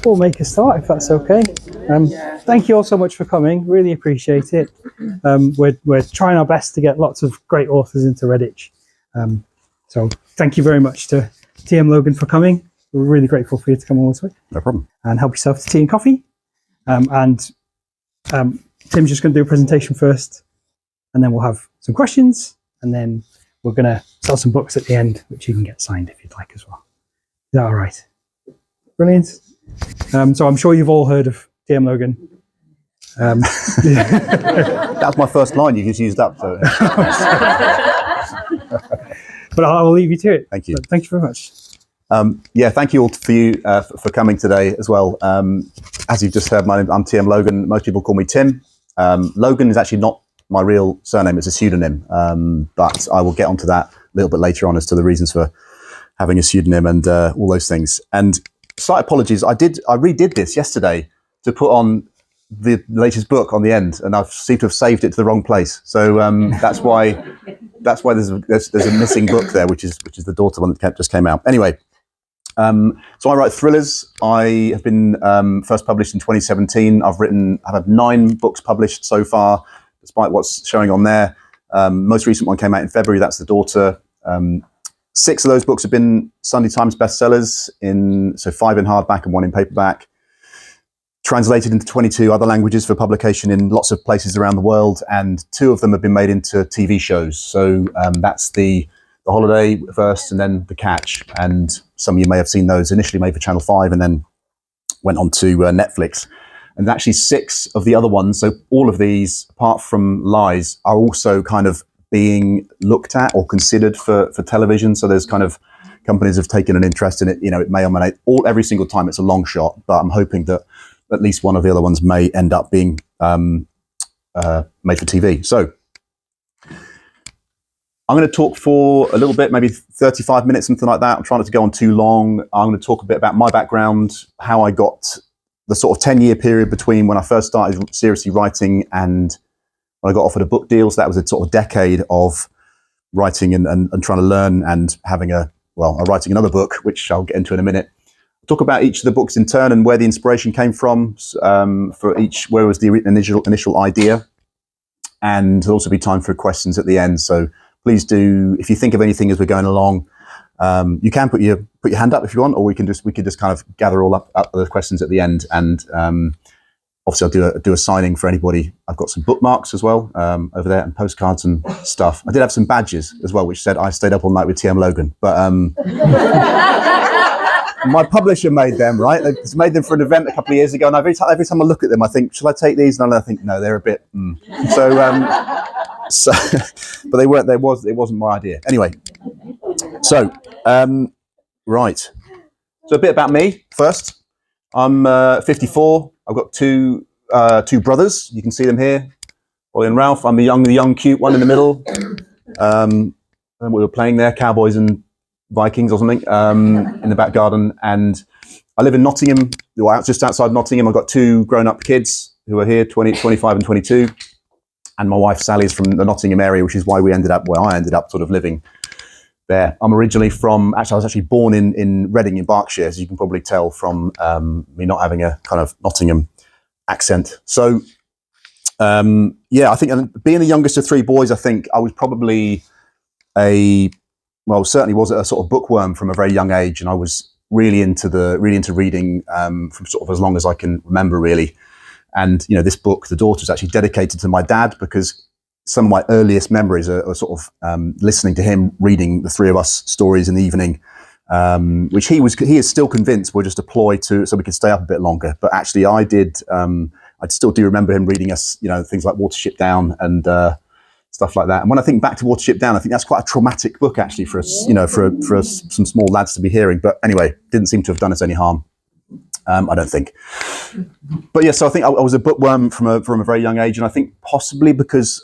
We'll make a start if that's okay. Thank you all so much for coming. Really appreciate it. We're trying our best to get lots of great authors into Redditch. So thank you very much to TM Logan for coming. We're really grateful for you to come all this way. No problem. And help yourself to tea and coffee. Tim's just going to do a presentation first, and then we'll have some questions, and then we're going to sell some books at the end, which you can get signed if you'd like as well. Is that all right? Brilliant. So I'm sure you've all heard of TM Logan. That's my first line you just used up. So. But I'll leave you to it. Thank you. So thank you very much. Thank you all for coming today as well. As you've just heard, I'm TM Logan. Most people call me Tim. Logan is actually not my real surname, it's a pseudonym. But I will get onto that a little bit later on as to the reasons for having a pseudonym and all those things. And slight apologies, I redid this yesterday to put on the latest book on the end, and I seem to have saved it to the wrong place. So that's why there's a missing book there, which is the Daughter one that just came out. Anyway, so I write thrillers. I have been first published in 2017. I've had 9 books published so far, despite what's showing on there. Most recent one came out in February. That's The Daughter. 6 of those books have been Sunday Times bestsellers, so 5 in hardback and 1 in paperback. Translated into 22 other languages for publication in lots of places around the world, and 2 of them have been made into TV shows. So that's the Holiday first, and then The Catch. And some of you may have seen those, initially made for Channel 5 and then went on to Netflix. And actually 6 of the other ones, so all of these, apart from Lies, are also kind of being looked at or considered for television. So there's kind of companies have taken an interest in it. It may or may not, every single time it's a long shot, but I'm hoping that at least one of the other ones may end up being made for TV. So I'm going to talk for a little bit, maybe 35 minutes, something like that. I'm trying not to go on too long. I'm going to talk a bit about my background, how I got the sort of 10-year period between when I first started seriously writing and when I got offered a book deal. So that was a sort of decade of writing and trying to learn and having writing another book, which I'll get into in a minute. Talk about each of the books in turn and where the inspiration came from for each, where was the initial idea. And there'll also be time for questions at the end. So please do, if you think of anything as we're going along, you can put your hand up if you want, or we could just kind of gather all up the questions at the end. And obviously I'll do a signing for anybody. I've got some bookmarks as well over there, and postcards and stuff. I did have some badges as well, which said I stayed up all night with TM Logan, but my publisher made them, right? They made them for an event a couple of years ago, and every time I look at them, I think, shall I take these? And I think, no, they're a bit. So, but they weren't. It wasn't my idea. Anyway, so right. So a bit about me first. I'm 54. I've got two brothers. You can see them here, Ollie and Ralph. I'm the young, cute one in the middle. And we were playing there, Cowboys and Vikings or something, in the back garden. And I live in Nottingham, just outside Nottingham. I've got 2 grown-up kids who are here, 25 and 22. And my wife, Sally, is from the Nottingham area, which is why I ended up sort of living there. I'm originally I was actually born in Reading in Berkshire, as you can probably tell from me not having a kind of Nottingham accent. So, I think being the youngest of 3 boys, I think I was probably certainly was a sort of bookworm from a very young age, and I was really into reading from sort of as long as I can remember, really. And this book, The Daughter, is actually dedicated to my dad, because some of my earliest memories are sort of listening to him reading the 3 of us stories in the evening, which he is still convinced were just a ploy so we could stay up a bit longer. But actually, I still do remember him reading us, things like Watership Down and stuff like that. And when I think back to Watership Down, I think that's quite a traumatic book actually for us, for us, some small lads to be hearing. But anyway, didn't seem to have done us any harm, I don't think. But yeah, so I think I was a bookworm from a very young age, and I think possibly because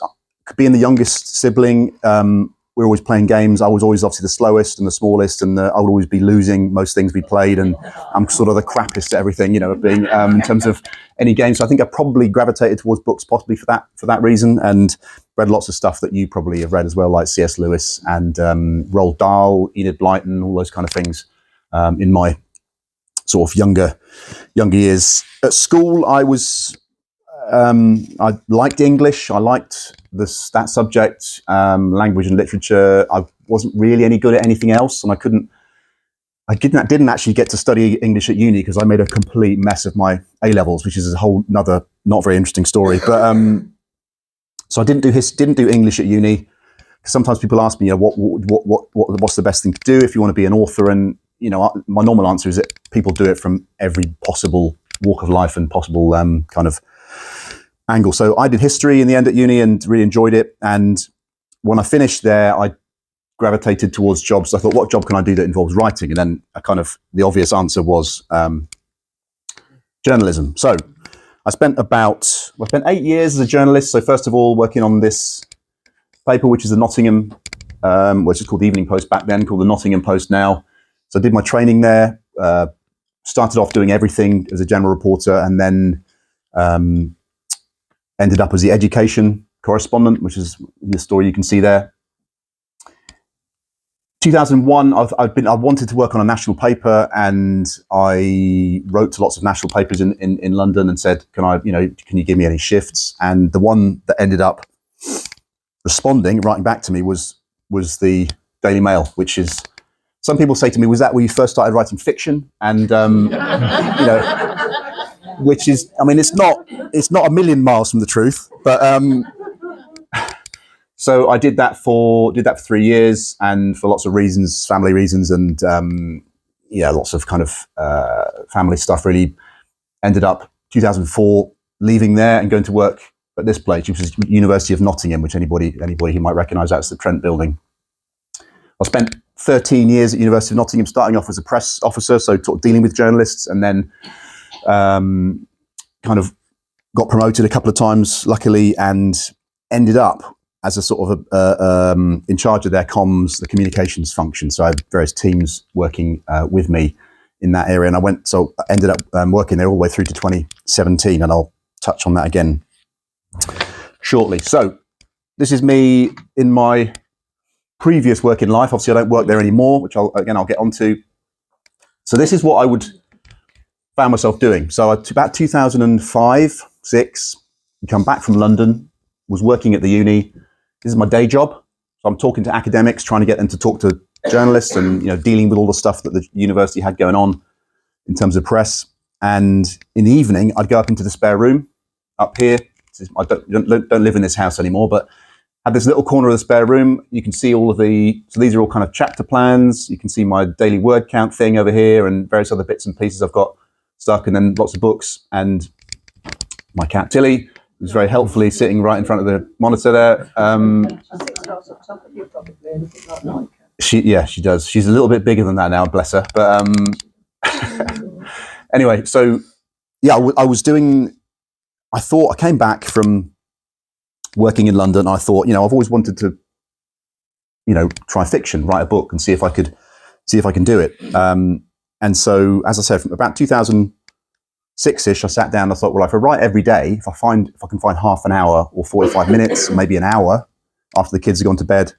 being the youngest sibling, we were always playing games. I was always obviously the slowest and the smallest, and I would always be losing most things we played, and I'm sort of the crappiest at everything, being in terms of any game. So I think I probably gravitated towards books possibly for that reason, and read lots of stuff that you probably have read as well, like C.S. Lewis and Roald Dahl, Enid Blyton, all those kind of things in my sort of younger years. At school, I liked English. I liked that subject, language and literature. I wasn't really any good at anything else, and I didn't actually get to study English at uni because I made a complete mess of my A levels, which is a whole nother not very interesting story. But so I didn't do English at uni. Sometimes people ask me, what's the best thing to do if you want to be an author? And my normal answer is that people do it from every possible walk of life and possible kind of angle. So I did history in the end at uni and really enjoyed it. And when I finished there, I gravitated towards jobs. I thought, what job can I do that involves writing? And then the obvious answer was journalism. So I spent 8 years as a journalist. So first of all, working on this paper, which is the Nottingham, which is called the Evening Post back then, called the Nottingham Post now. So I did my training there, started off doing everything as a general reporter, and then ended up as the education correspondent, which is the story you can see there. 2001, I wanted to work on a national paper, and I wrote to lots of national papers in London and said, can you give me any shifts? And the one that ended up writing back to me was the Daily Mail, which is, some people say to me, was that where you first started writing fiction? And which is, it's not a million miles from the truth, but so I did that for 3 years, and for lots of reasons, family reasons, and lots of kind of family stuff. Really ended up 2004 leaving there and going to work at this place, which is University of Nottingham, which anybody who might recognise, that's the Trent building. I spent 13 years at University of Nottingham, starting off as a press officer, so dealing with journalists, and then kind of got promoted a couple of times, luckily, and ended up as a sort of in charge of their comms, the communications function. So I had various teams working with me in that area, and I ended up working there all the way through to 2017, and I'll touch on that again shortly. So this is me in my previous working life. Obviously, I don't work there anymore, which I'll get onto. So this is what I found myself doing. So about 2005, 6, come back from London, was working at the uni. This is my day job. So I'm talking to academics, trying to get them to talk to journalists, and dealing with all the stuff that the university had going on in terms of press. And in the evening, I'd go up into the spare room up here. I don't live in this house anymore, but had this little corner of the spare room. You can see all of so these are all kind of chapter plans. You can see my daily word count thing over here, and various other bits and pieces I've got stuck, and then lots of books. And my cat Tilly was very helpfully sitting right in front of the monitor there. She does. She's a little bit bigger than that now, bless her. But anyway, so yeah, I thought, I came back from working in London. I thought, I've always wanted to, try fiction, write a book, and see if I can do it. And so, as I said, from about 2006-ish, I sat down and I thought, well, if I write every day, if I can find half an hour or 45 minutes, maybe an hour after the kids have gone to bed,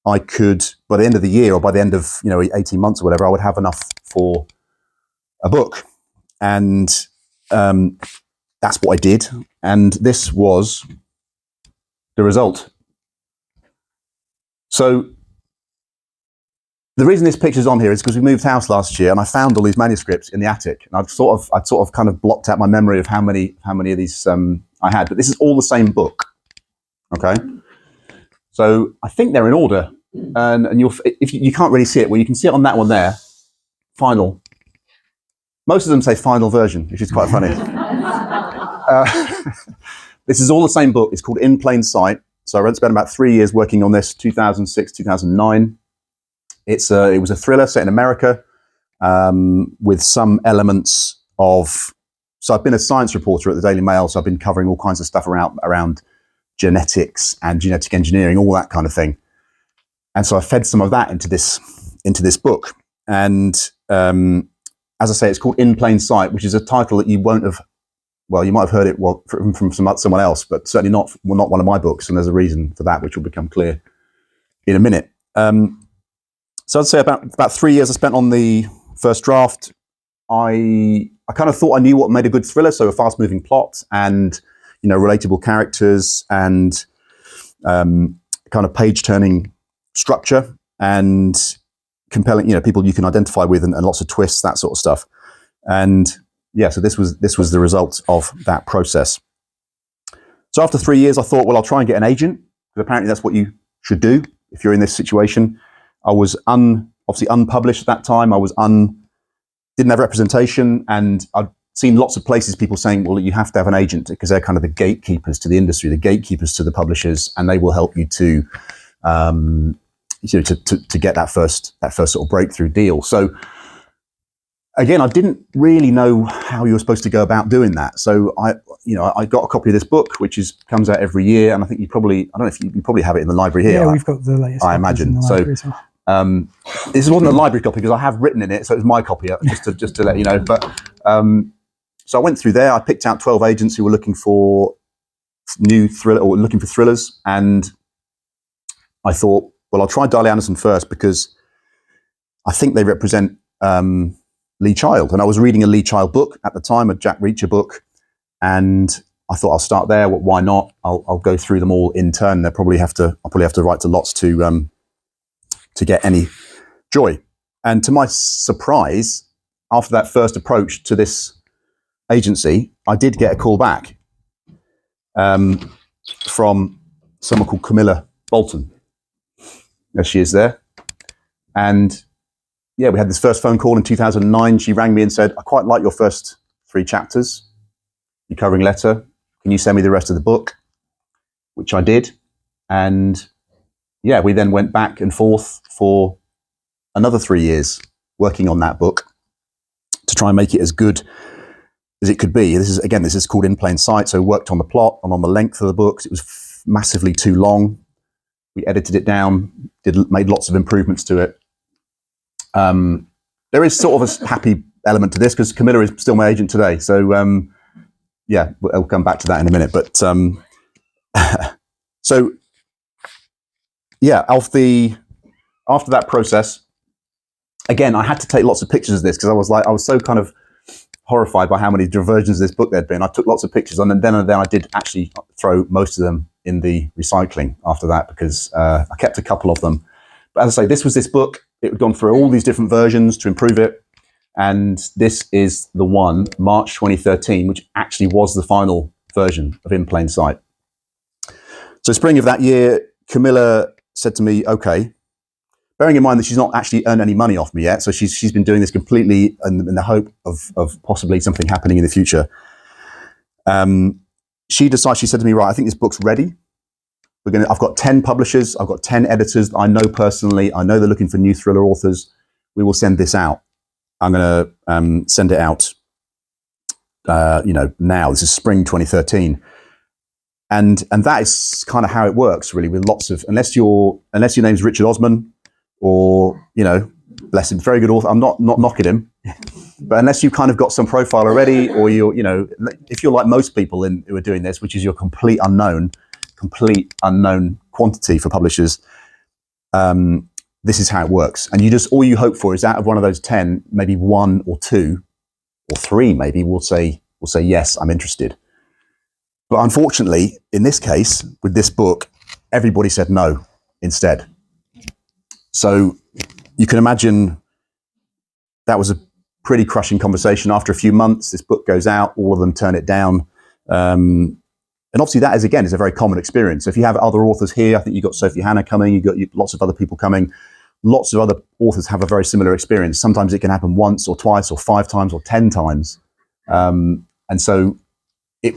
I could, by the end of the year or by the end of 18 months or whatever, I would have enough for a book. And that's what I did. And this was the result. So the reason this picture's on here is because we moved house last year, and I found all these manuscripts in the attic, and I'd sort of kind of blocked out my memory of how many of these I had. But this is all the same book. Okay, so I think they're in order, and if you can't really see it, well, you can see it on that one there. Final. Most of them say final version, which is quite funny. This is all the same book. It's called In Plain Sight. So I spent about 3 years working on this, 2006, 2009. It was a thriller set in America with some elements of... So I've been a science reporter at the Daily Mail, so I've been covering all kinds of stuff around genetics and genetic engineering, all that kind of thing. And so I fed some of that into this book. And as I say, it's called In Plain Sight, which is a title that you won't have... Well, you might have heard it from someone else, but certainly not one of my books. And there's a reason for that, which will become clear in a minute. So I'd say about 3 years I spent on the first draft. I kind of thought I knew what made a good thriller, so a fast-moving plot and, relatable characters and kind of page-turning structure and compelling, people you can identify with and lots of twists, that sort of stuff. And yeah, so this was the result of that process. So after 3 years, I thought, well, I'll try and get an agent, because apparently that's what you should do if you're in this situation. I was obviously unpublished at that time. I didn't have representation, and I'd seen lots of places people saying, well, you have to have an agent because they're kind of the gatekeepers to the industry, the gatekeepers to the publishers, and they will help you to get that first sort of breakthrough deal. So again, I didn't really know how you were supposed to go about doing that. So I got a copy of this book, which comes out every year, and I think I don't know if you probably have it in the library here. Yeah, we've got the latest. I imagine. In the library as well. This wasn't a library copy because I have written in it, so it was my copy, just to let you know. But so I went through there. I picked out 12 agents who were looking for looking for thrillers, and I thought, well, I'll try Darley Anderson first because I think they represent Lee Child, and I was reading a Lee Child book at the time, a Jack Reacher book, and I thought I'll start there. Why not? I'll go through them all in turn. I'll probably have to write to lots to get any joy. And to my surprise, after that first approach to this agency, I did get a call back from someone called Camilla Bolton. There she is there. And yeah, we had this first phone call in 2009. She rang me and said, I quite like your first 3 chapters, your covering letter. Can you send me the rest of the book? Which I did. And yeah, we then went back and forth for another 3 years working on that book to try and make it as good as it could be. This is called In Plain Sight. So worked on the plot and on the length of the books. It was massively too long. We edited it down, made lots of improvements to it. There is sort of a happy element to this because Camilla is still my agent today. So yeah, I'll come back to that in a minute. But so yeah, after that process, again, I had to take lots of pictures of this because I was so kind of horrified by how many versions of this book there'd been. I took lots of pictures and then I did actually throw most of them in the recycling after that because I kept a couple of them. But as I say, this was this book. It had gone through all these different versions to improve it. And this is the one, March 2013, which actually was the final version of In Plain Sight. So spring of that year, Camilla said to me, okay, bearing in mind that she's not actually earned any money off me yet, so she's been doing this completely in the hope of possibly something happening in the future. She said to me, right, I think this book's ready. I've got 10 publishers, I've got 10 editors I know personally. I know they're looking for new thriller authors. We will send this out. I'm going to send it out, now. This is spring 2013. And that is kind of how it works, really, with lots of, unless your name's Richard Osman, or, bless him, very good author. I'm not knocking him, but unless you've kind of got some profile already, or if you're like most people who are doing this, which is your complete unknown quantity for publishers, this is how it works. And all you hope for is out of one of those 10, maybe 1 or 2 or 3 maybe will say, yes, I'm interested. But unfortunately, in this case, with this book, everybody said no instead. So you can imagine that was a pretty crushing conversation. After a few months, this book goes out, all of them turn it down. And obviously that is a very common experience. So if you have other authors here, I think you've got Sophie Hannah coming, you've got lots of other people coming. Lots of other authors have a very similar experience. Sometimes it can happen once or twice or 5 times or 10 times. And so it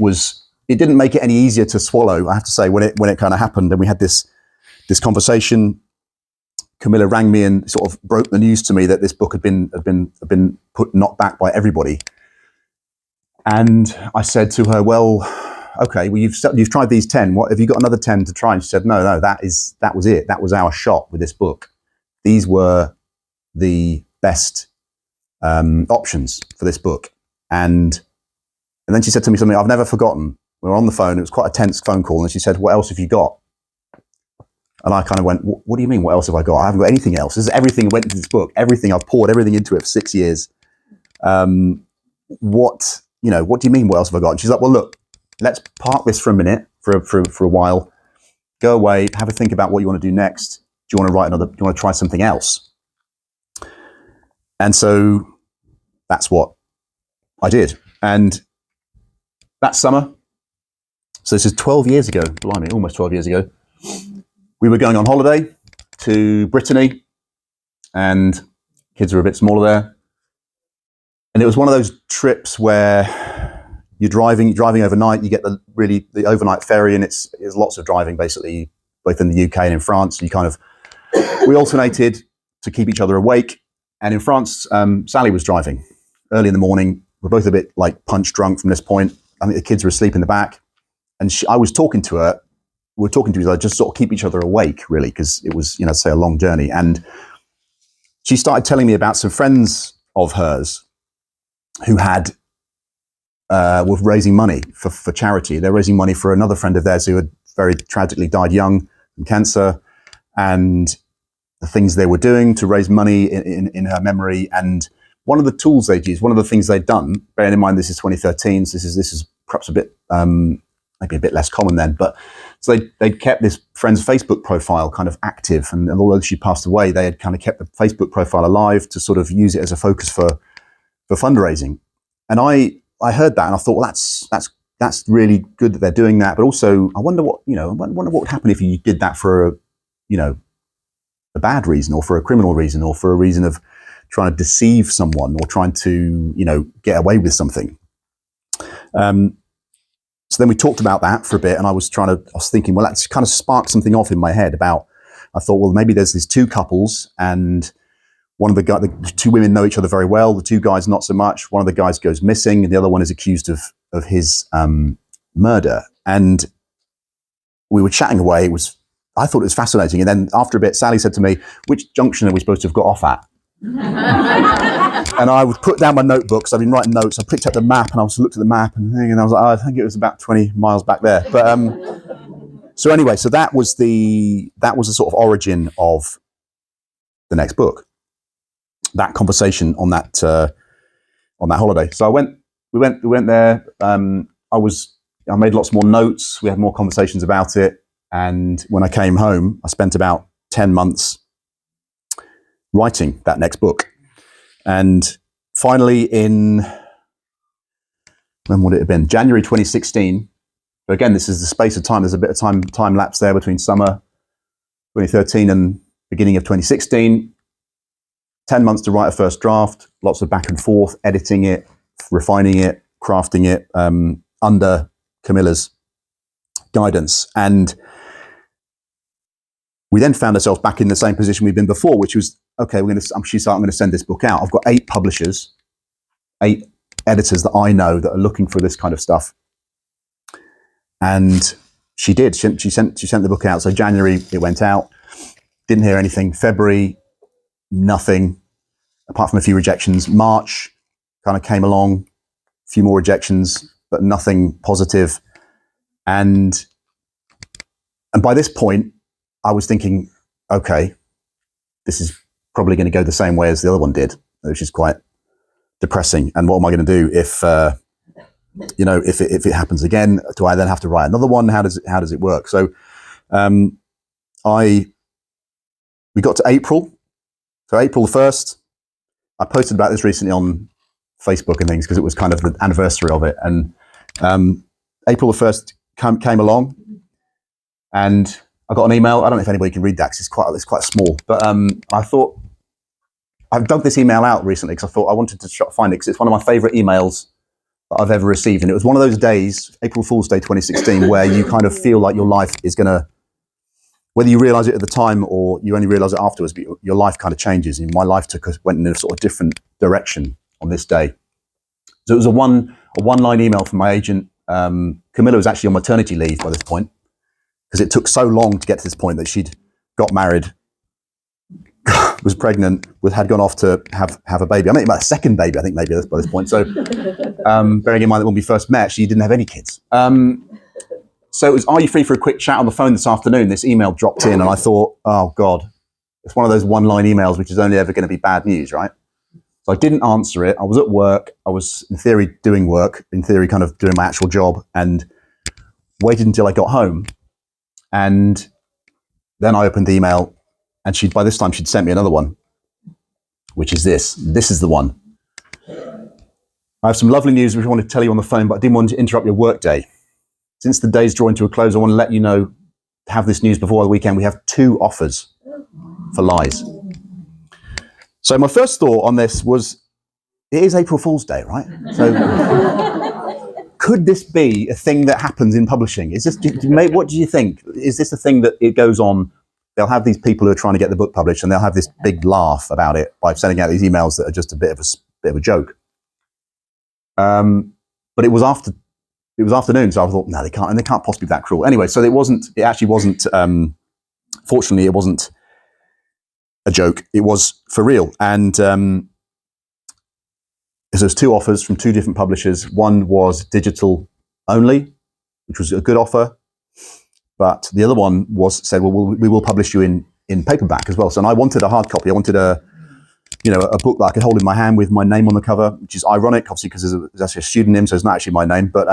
didn't make it any easier to swallow, I have to say, when it kind of happened and we had this conversation. Camilla rang me and sort of broke the news to me that this book had been knocked back by everybody. And I said to her, well, okay, well, you've tried these 10. What have you got another 10 to try? And she said, no, that was it. That was our shot with this book. These were the best options for this book. And then she said to me something I've never forgotten. We were on the phone. It was quite a tense phone call. And she said, what else have you got? And I kind of went, what do you mean, what else have I got? I haven't got anything else. This is everything that went into this book. Everything. I've poured everything into it for 6 years. What do you mean? What else have I got? And she's like, well, look, let's park this for a minute, for a while. Go away, have a think about what you want to do next. Do you want to write another? Do you want to try something else? And so that's what I did. And that summer, so this is 12 years ago, blimey, almost 12 years ago, we were going on holiday to Brittany, and kids were a bit smaller there. And it was one of those trips where you're driving overnight, you get the overnight ferry, and it's lots of driving, basically, both in the UK and in France. We alternated to keep each other awake. And in France, Sally was driving early in the morning. We're both a bit like punch drunk from this point. I think the kids were asleep in the back. And I was talking to her. We were talking to each other, just sort of keep each other awake, really, because it was, say, a long journey. And she started telling me about some friends of hers who were raising money for charity. They're raising money for another friend of theirs who had very tragically died young from cancer, and the things they were doing to raise money in her memory. And one of the tools they'd used, one of the things they'd done, bearing in mind this is 2013, so this is perhaps a bit maybe a bit less common then, but so they'd kept this friend's Facebook profile kind of active, and although she passed away, they had kind of kept the Facebook profile alive to sort of use it as a focus for fundraising. And I heard that and I thought, well, that's really good that they're doing that, but also I wonder what would happen if you did that for a bad reason, or for a criminal reason, or for a reason of trying to deceive someone, or trying to get away with something. So then we talked about that for a bit, and I was thinking, well, that's kind of sparked something off in my head about, I thought, well, maybe there's these two couples, and the two women know each other very well, the two guys not so much. One of the guys goes missing, and the other one is accused of his murder. And we were chatting away. I thought it was fascinating. And then after a bit, Sally said to me, which junction are we supposed to have got off at? And I would put down my notebooks. I've been writing notes. I picked up the map, and I looked at the map, and I was like, I think it was about 20 miles back there. But so anyway, so that was the sort of origin of the next book. That conversation on that holiday. So we went there. I made lots more notes. We had more conversations about it. And when I came home, I spent about 10 months writing that next book. And finally when would it have been? January 2016. But again, this is the space of time. There's a bit of time lapse there between summer 2013 and beginning of 2016. 10 months to write a first draft, lots of back and forth, editing it, refining it, crafting it, under Camilla's guidance. And we then found ourselves back in the same position we've been before, which was, okay, I'm going to send this book out. I've got 8 publishers, 8 editors that I know that are looking for this kind of stuff. And she did. She sent the book out. So January it went out. Didn't hear anything. February, nothing, apart from a few rejections. March kind of came along, a few more rejections, but nothing positive. And by this point, I was thinking, okay, this is probably going to go the same way as the other one did, which is quite depressing. And what am I going to do if it happens again? Do I then have to write another one? How does it work? So, we got to April. So April the 1st, I posted about this recently on Facebook and things because it was kind of the anniversary of it. And April the 1st came along, and I got an email. I don't know if anybody can read that because it's quite small. But I thought, I've dug this email out recently because I thought I wanted to find it because it's one of my favourite emails that I've ever received. And it was one of those days, April Fool's Day 2016, where you kind of feel like your life is going to, whether you realise it at the time or you only realise it afterwards, but your life kind of changes. And my life went in a sort of different direction on this day. So it was a one-line email from my agent. Camilla was actually on maternity leave by this point, because it took so long to get to this point that she'd got married, was pregnant, had gone off to have a baby. I mean, about a second baby, I think, maybe by this point. So bearing in mind that when we first met, she didn't have any kids. So it was, are you free for a quick chat on the phone this afternoon? This email dropped in, and I thought, oh God, it's one of those one-line emails which is only ever going to be bad news, right? So I didn't answer it. I was at work. I was in theory doing work, in theory kind of doing my actual job, and waited until I got home. And then I opened the email, and by this time she'd sent me another one, which is this. This is the one. I have some lovely news which I want to tell you on the phone, but I didn't want to interrupt your work day. Since the day's drawing to a close, I want to let you know, have this news before the weekend. We have 2 offers for lies. So my first thought on this was, it is April Fool's Day, right? So could this be a thing that happens in publishing? Is this, what do you think? Is this a thing that it goes on? They'll have these people who are trying to get the book published, and they'll have this big laugh about it by sending out these emails that are just a bit of a joke. But it was afternoon, so I thought, no, they can't possibly be that cruel. Anyway, so it actually wasn't, fortunately, it wasn't a joke. It was for real. And so there's 2 offers from 2 different publishers. One was digital only, which was a good offer. But the other one said, well, we will publish you in paperback as well. So, and I wanted a hard copy. I wanted a book that I could hold in my hand with my name on the cover, which is ironic, obviously, because there's actually a pseudonym, so it's not actually my name. But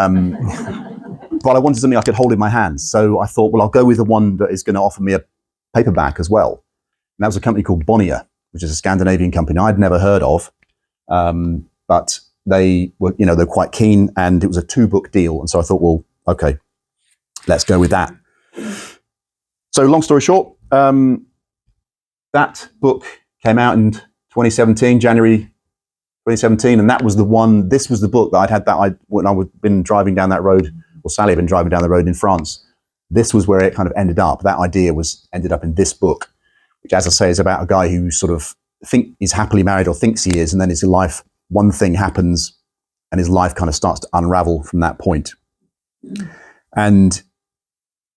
but I wanted something I could hold in my hands. So I thought, well, I'll go with the one that is going to offer me a paperback as well. And that was a company called Bonnier, which is a Scandinavian company I'd never heard of. But they were, they're quite keen, and it was a 2-book deal. And so I thought, well, okay, let's go with that. So long story short, that book came out in 2017, January 2017, and that was the one. This was the book that when I had been driving down that road, or Sally had been driving down the road in France. This was where it kind of ended up. That idea ended up in this book, which, as I say, is about a guy who sort of is happily married, or thinks he is, and then his life, one thing happens, and his life kind of starts to unravel from that point. And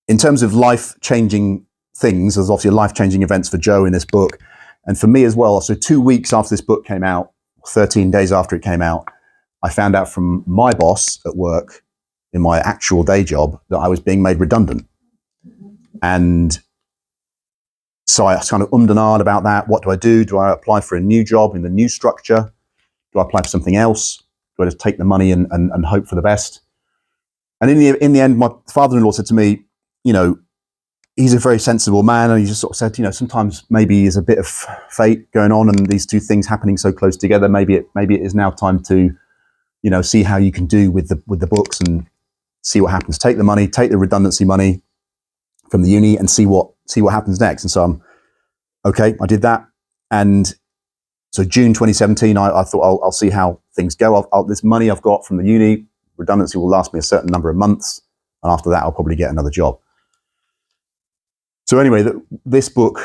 in terms of life-changing things, there's obviously life-changing events for Joe in this book, and for me as well. So 2 weeks after this book came out, 13 days after it came out, I found out from my boss at work, in my actual day job, that I was being made redundant. And so I kind of ummed and ahed about that. What do I do? Do I apply for a new job in the new structure? Do I apply for something else? Do I just take the money and hope for the best? And in the end, my father-in-law said to me, he's a very sensible man, and he just sort of said, sometimes maybe there's a bit of fate going on, and these 2 things happening so close together. Maybe it is now time to, see how you can do with the books and see what happens. Take the money, take the redundancy money from the uni, and see what happens next. And so I did that. And so June 2017, I thought I'll see how things go. This money I've got from the uni, redundancy will last me a certain number of months, and after that I'll probably get another job. So anyway, this book,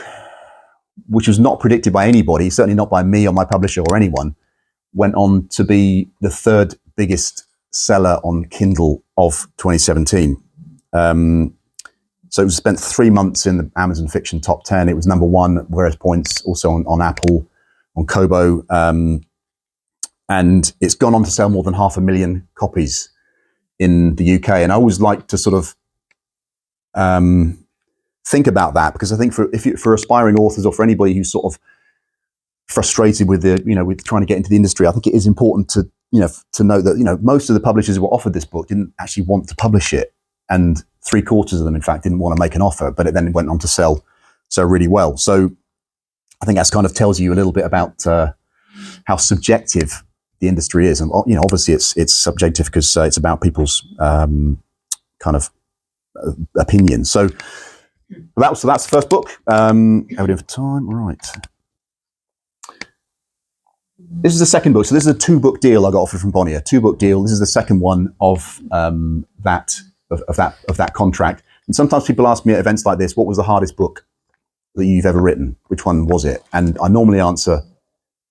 which was not predicted by anybody, certainly not by me or my publisher or anyone, went on to be the 3rd biggest seller on Kindle of 2017. So it was spent 3 months in the Amazon Fiction Top 10. It was number 1 at various points, also on Apple, on Kobo. And it's gone on to sell more than 500,000 copies in the UK. And I always like to sort of think about that, because I think for aspiring authors, or for anybody who's sort of frustrated with with trying to get into the industry, I think it is important to note that most of the publishers who were offered this book didn't actually want to publish it, and 3/4 of them, in fact, didn't want to make an offer. But it then went on to sell really well. So I think that kind of tells you a little bit about how subjective the industry is, and obviously it's subjective because it's about people's kind of opinions. So that's the first book. How are we doing for time? Right. This is the second book. So this is a 2-book deal I got offered from Bonnier. 2-book deal. This is the second one of that contract. And sometimes people ask me at events like this, what was the hardest book that you've ever written? Which one was it? And I normally answer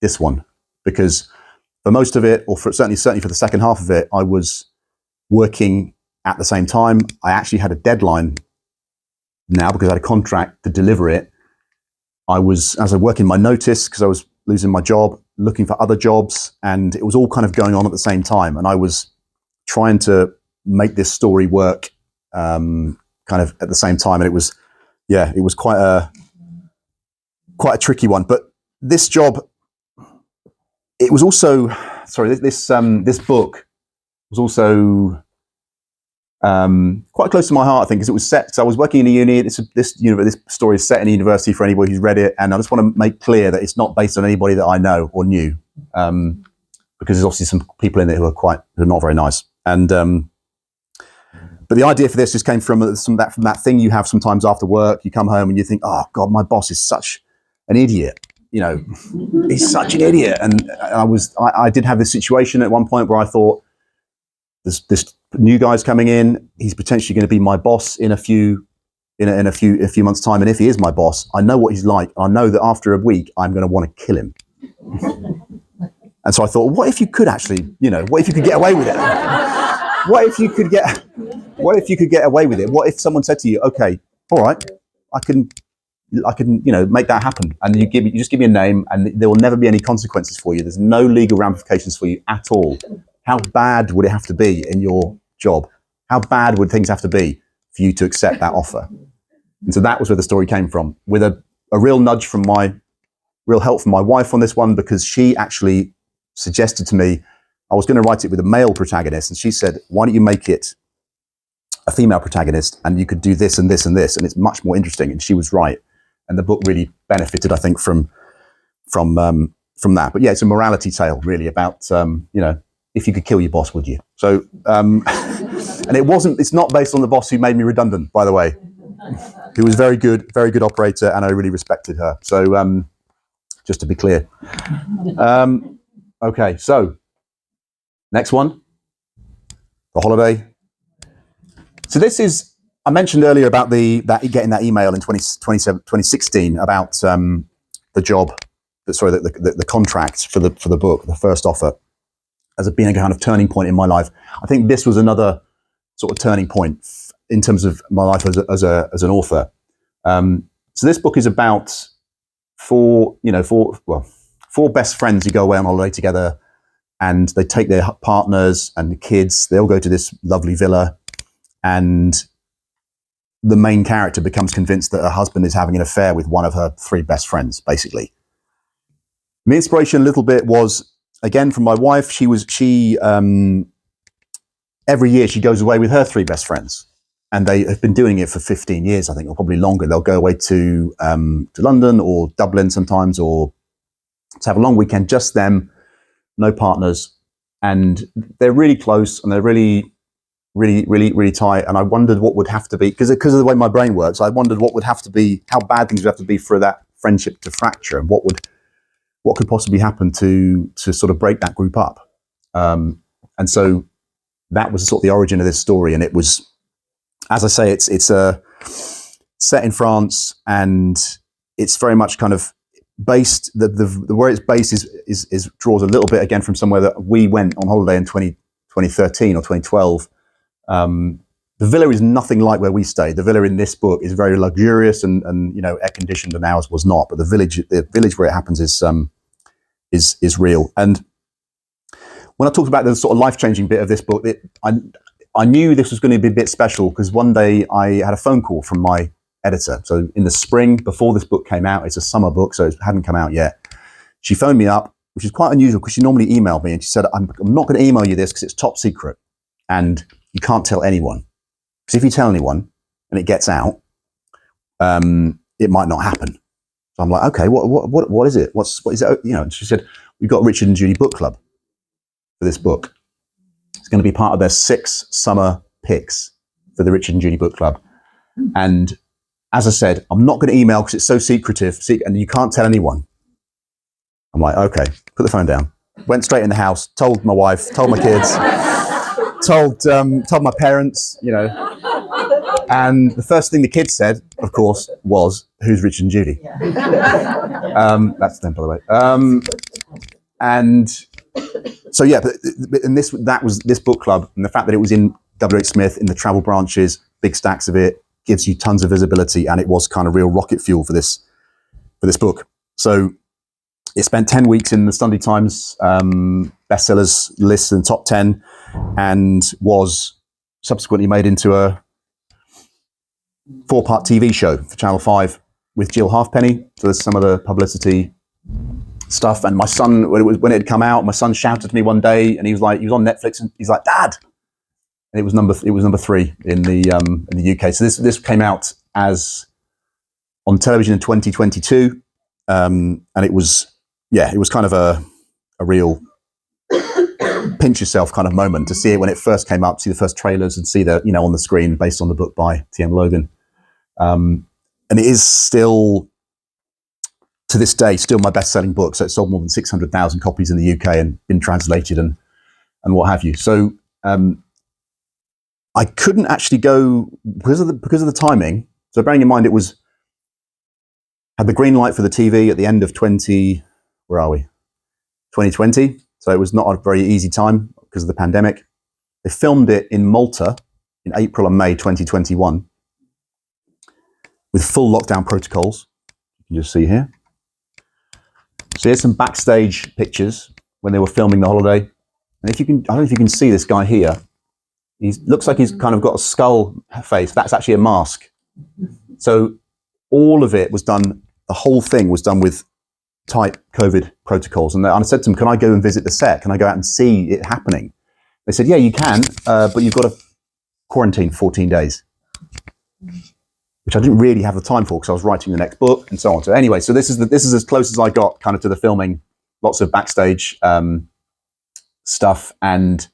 this one, because for most of it, or certainly for the second half of it, I was working at the same time. I actually had a deadline now because I had a contract to deliver it. I was working my notice because I was losing my job, looking for other jobs, and it was all kind of going on at the same time. And I was trying to make this story work kind of at the same time. And it was quite a tricky one. But this job it was also, sorry, this book was also quite close to my heart, I think, because it was set. So I was working in a uni. This story is set in a university for anybody who's read it, and I just want to make clear that it's not based on anybody that I know or knew, because there's obviously some people in it who are not very nice. And but the idea for this just came from that thing you have sometimes after work. You come home and you think, "Oh God, my boss is such an idiot." You know, he's such an idiot. And I did have this situation at one point where I thought, this new guy's coming in. He's potentially going to be my boss in a few months' time. And if he is my boss, I know what he's like. I know that after a week, I'm going to want to kill him. And so I thought, what if you could actually, what if you could get away with it? What if you could get away with it? What if someone said to you, okay, all right, I can, make that happen. And you just give me a name and there will never be any consequences for you. There's no legal ramifications for you at all. How bad would it have to be in your job? How bad would things have to be for you to accept that offer? And so that was where the story came from, with a real nudge from real help from my wife on this one, because she actually suggested to me, I was going to write it with a male protagonist. And she said, why don't you make it a female protagonist and you could do this and this and this, and it's much more interesting. And she was right. And the book really benefited, I think, from that. But yeah, it's a morality tale really about, if you could kill your boss, would you? So, and it's not based on the boss who made me redundant, by the way, who was very good operator, and I really respected her. So, just to be clear. Okay, so next one, The Holiday. So this is, I mentioned earlier about getting that email in 2016 about the job, the contract for the book, the first offer, as being a kind of turning point in my life. I think this was another sort of turning point in terms of my life as an author. So this book is about four best friends who go away on holiday together, and they take their partners and the kids. They all go to this lovely villa, and the main character becomes convinced that her husband is having an affair with one of her three best friends, basically. The inspiration a little bit was, again, from my wife. Every year she goes away with her three best friends, and they have been doing it for 15 years, I think, or probably longer. They'll go away to London or Dublin sometimes, or to have a long weekend, just them, no partners. And they're really close, and they're really, really, really, really tight. And I wondered what would have to be, because of the way my brain works, I wondered what would have to be, how bad things would have to be for that friendship to fracture, and what could possibly happen to sort of break that group up. And so that was sort of the origin of this story. And it was, as I say, it's set in France, and it's very much kind of based, the where it's based is draws a little bit again from somewhere that we went on holiday in 2013 or 2012. The villa is nothing like where we stayed. The villa in this book is very luxurious and air conditioned, and ours was not. But the village where it happens is real. And when I talked about the sort of life-changing bit of this book, I knew this was going to be a bit special, because one day I had a phone call from my editor. So in the spring, before this book came out, it's a summer book, so it hadn't come out yet. She phoned me up, which is quite unusual, because she normally emailed me, and she said, I'm not going to email you this because it's top secret and you can't tell anyone. Because if you tell anyone and it gets out, it might not happen. So I'm like, okay, what is it? What is it? And she said, we've got Richard and Judy book club for this book. It's going to be part of their 6 summer picks for the Richard and Judy book club. And as I said, I'm not going to email because it's so secretive, and you can't tell anyone. I'm like, okay, put the phone down. Went straight in the house, told my wife, told my kids, told my parents, And the first thing the kids said, of course, was, "Who's Richard and Judy?" That's them, by the way. And so yeah, and that was this book club, and the fact that it was in W.H. Smith in the travel branches, big stacks of it, gives you tons of visibility, and it was kind of real rocket fuel for this book. So it spent 10 weeks in the Sunday Times bestsellers list in the top 10, and was subsequently made into a 4-part TV show for Channel 5 with Jill Halfpenny. So there's some of the publicity stuff. And my son, when it had come out, my son shouted to me one day, and he was on Netflix, and he's like, "Dad!" And it was number 3 in the UK. So this came out as on television in 2022, and it was kind of a real pinch yourself kind of moment to see it when it first came up, see the first trailers, and see that on the screen based on the book by T.M. Logan. And it is still, to this day, still my best-selling book. So it sold more than 600,000 copies in the UK and been translated and what have you. So I couldn't actually go because of the timing. So bearing in mind it had the green light for the TV at the end of 2020. So it was not a very easy time because of the pandemic. They filmed it in Malta in April and May 2021 with full lockdown protocols. You can just see here. So here's some backstage pictures when they were filming the holiday. And I don't know if you can see this guy here. He looks like he's kind of got a skull face. That's actually a mask. So all of it was done, the whole thing was done with tight COVID protocols. And I said to them, can I go and visit the set? Can I go out and see it happening? They said, yeah, you can, but you've got to quarantine 14 days, which I didn't really have the time for because I was writing the next book and so on. So anyway, so this is as close as I got kind of to the filming, lots of backstage stuff. And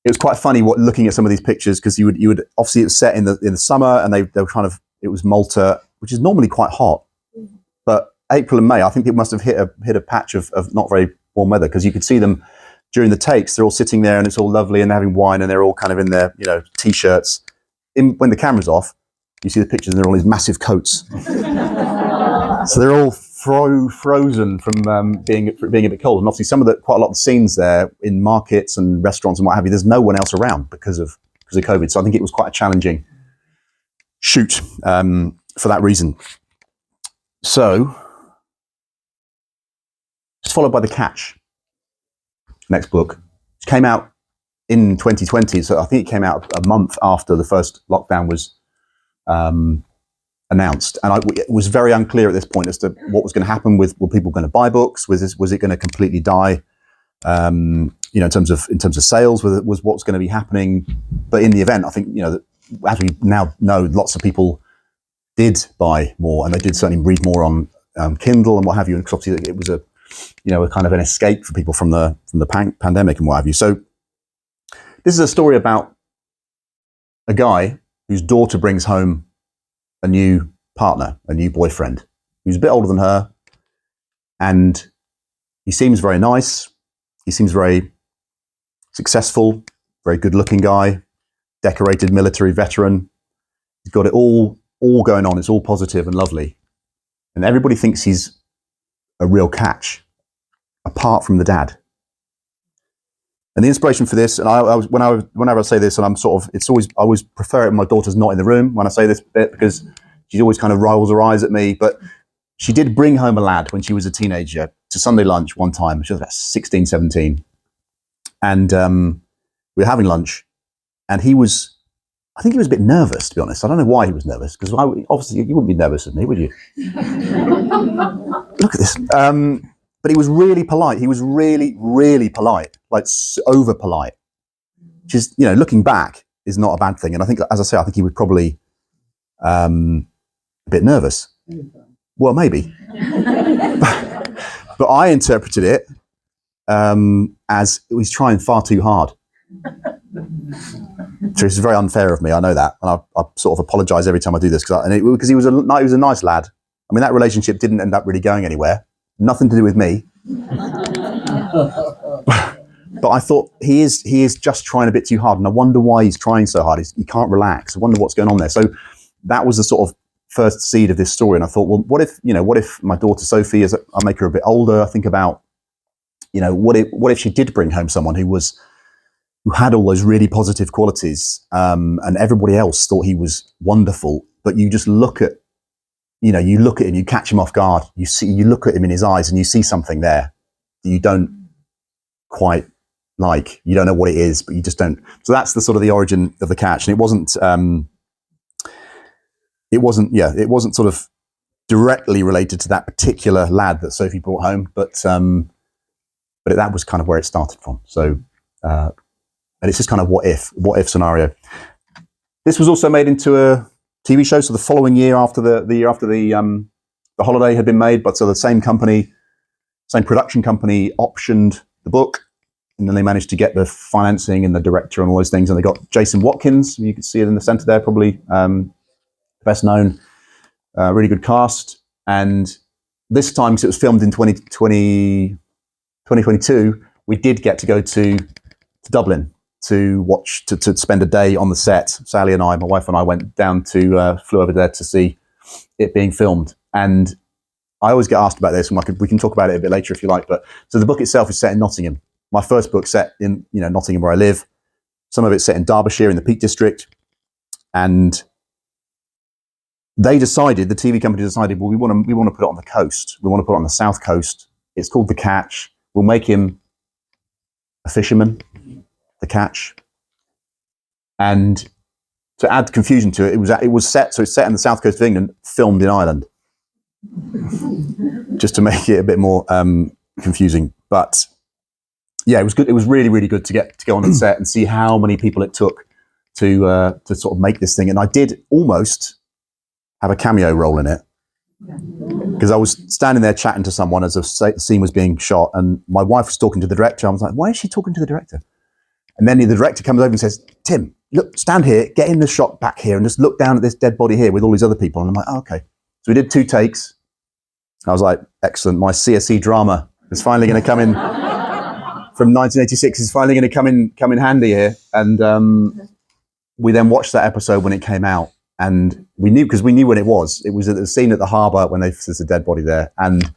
it was quite funny looking at some of these pictures, because you would obviously, it was set in the summer, and they were kind of, it was Malta, which is normally quite hot, but April and May, I think it must have hit a patch of not very warm weather, because you could see them during the takes. They're all sitting there and it's all lovely and they're having wine and they're all kind of in their t-shirts. When the camera's off, you see the pictures and they're all in these massive coats. So they're all frozen from being a bit cold. And obviously quite a lot of the scenes there in markets and restaurants and what have you, there's no one else around because of COVID. So I think it was quite a challenging shoot for that reason. So it's followed by The Catch, next book, which came out in 2020. So I think it came out a month after the first lockdown was announced. And it was very unclear at this point as to what was going to happen were people going to buy books? Was it going to completely die? In terms of sales, was what's going to be happening? But in the event, I think, as we now know, lots of people did buy more, and they did certainly read more on Kindle and what have you. And obviously it was a kind of an escape for people from the pandemic and what have you. So this is a story about a guy whose daughter brings home a new partner, a new boyfriend, who's a bit older than her, and he seems very nice. He seems very successful, very good-looking guy, decorated military veteran. He's got it all going on. It's all positive and lovely, and everybody thinks he's a real catch, apart from the dad. And the inspiration for this, and whenever I say this, and I always prefer it when my daughter's not in the room when I say this bit, because she always kind of rolls her eyes at me. But she did bring home a lad when she was a teenager to Sunday lunch one time. She was about 16, 17. And we were having lunch, and I think he was a bit nervous, to be honest. I don't know why he was nervous, because obviously you wouldn't be nervous with me, would you? Look at this. But he was really polite. He was really, really polite, like over polite, which is, looking back, is not a bad thing. And I think, as I say, I think he was probably a bit nervous. Well, maybe. But I interpreted it as he's trying far too hard. So it's very unfair of me. I know that, and I sort of apologise every time I do this because he was a nice lad. I mean, that relationship didn't end up really going anywhere. Nothing to do with me. But I thought he is just trying a bit too hard, and I wonder why he's trying so hard. He can't relax. I wonder what's going on there. So that was the sort of first seed of this story. And I thought, well, what if my daughter Sophie, as I make her a bit older, I think about, what if she did bring home someone who had all those really positive qualities, and everybody else thought he was wonderful, but you just look at him, you catch him off guard, you look at him in his eyes and you see something there that you don't quite like. You don't know what it is, but you just don't. So that's the sort of the origin of The Catch. And it wasn't sort of directly related to that particular lad that Sophie brought home, but that was kind of where it started from. So, and it's just kind of what if scenario. This was also made into a TV show. So the following year, after the year after the holiday had been made, but so the same production company optioned the book, and then they managed to get the financing and the director and all those things, and they got Jason Watkins. You can see it in the center there, probably best known. Really good cast. And this time, because it was filmed in 2022, we did get to go to Dublin to spend a day on the set. Sally and my wife and I went down flew over there to see it being filmed. And I always get asked about this, and we can talk about it a bit later if you like. But so the book itself is set in Nottingham. My first book set in Nottingham, where I live. Some of it's set in Derbyshire in the Peak District, and they decided, the TV company decided, well, we want to put it on the coast. We want to put it on the south coast. It's called The Catch. We'll make him a fisherman, The Catch. And to add confusion to it, it's set in the south coast of England, filmed in Ireland, just to make it a bit more confusing. But yeah, it was good. It was really, really good to go on the set and see how many people it took to sort of make this thing. And I did almost have a cameo role in it, because I was standing there chatting to someone as a scene was being shot, and my wife was talking to the director. I was like, why is she talking to the director? And then the director comes over and says, Tim, look, stand here, get in the shot back here, and just look down at this dead body here with all these other people. And I'm like, oh, okay. So we did 2 takes. I was like, excellent. My CSE drama is finally going to come in from 1986. Is finally going to come in handy here. And we then watched that episode when it came out. And we knew when it was at the scene at the harbour when there's a dead body there. And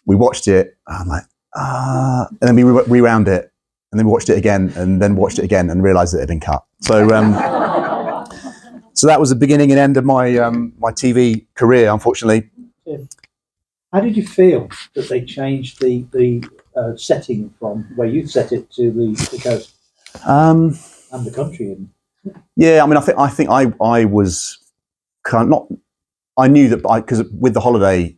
we watched it. I'm like, and then we rewound it. And then we watched it again, and then watched it again, and realised that it had been cut. So, so that was the beginning and end of my my TV career, unfortunately. How did you feel that they changed the setting from where you set it to the coast and the country? Yeah, I mean, I think I was kind of not. I knew that because with the holiday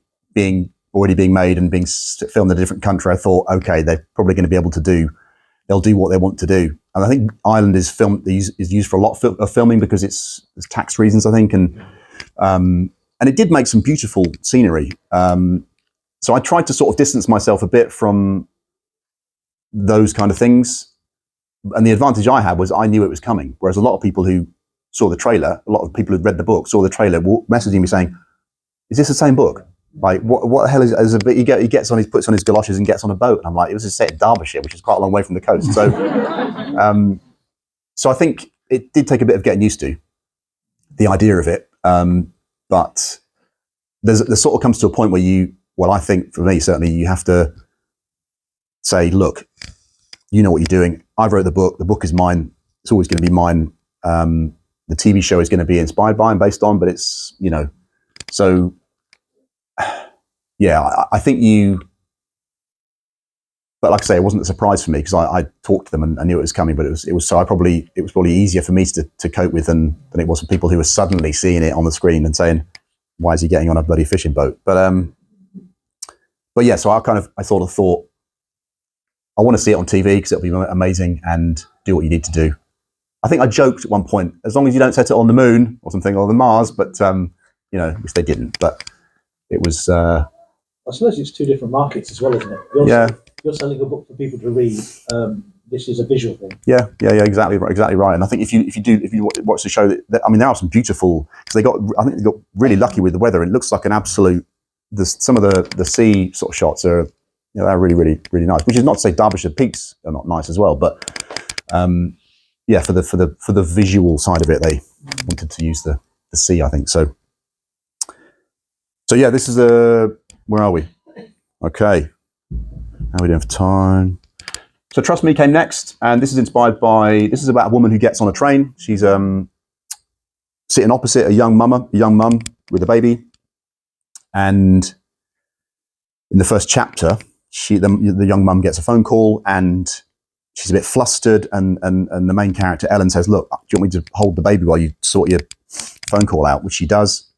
already being made and being filmed in a different country, I thought, okay, they're probably going to be able to do. They'll do what they want to do. And I think Ireland is used for a lot of filming because it's tax reasons, I think, and it did make some beautiful scenery. So I tried to sort of distance myself a bit from those kind of things. And the advantage I had was I knew it was coming. Whereas a lot of people who saw the trailer, a lot of people who'd read the book, saw the trailer, were messaging me saying, "Is this the same book? Like, what the hell is a bit?" He puts on his galoshes and gets on a boat. And I'm like, it was set in Derbyshire, which is quite a long way from the coast. So, so I think it did take a bit of getting used to the idea of it. But there sort of comes to a point where I think for me, certainly, you have to say, look, you know what you're doing. I wrote the book is mine. It's always going to be mine. The TV show is going to be inspired by and based on, but it's, so yeah, I think but like I say, it wasn't a surprise for me because I talked to them and I knew it was coming, but it was probably easier for me to cope with than it was for people who were suddenly seeing it on the screen and saying, why is he getting on a bloody fishing boat? But yeah, so I thought, I want to see it on TV because it'll be amazing and do what you need to do. I think I joked at one point, as long as you don't set it on the moon or something, or the Mars, but which they didn't. But it was. I suppose it's 2 different markets as well, isn't it? You're selling a book for people to read. This is a visual thing. Yeah, exactly right. And I think if you watch the show, there are some beautiful, because I think they got really lucky with the weather. It looks like an absolute. Some of the sea sort of shots are. They're really, really, really nice. Which is not to say Derbyshire peaks are not nice as well, but yeah, for the visual side of it, they wanted to use the sea, I think. So yeah, this is where are we? Okay, how are we doing for time? So Trust Me came next, and this is about a woman who gets on a train. She's sitting opposite a young mum with a baby, and in the first chapter, the young mum gets a phone call and she's a bit flustered, and the main character, Ellen, says, look, do you want me to hold the baby while you sort your phone call out? Which she does.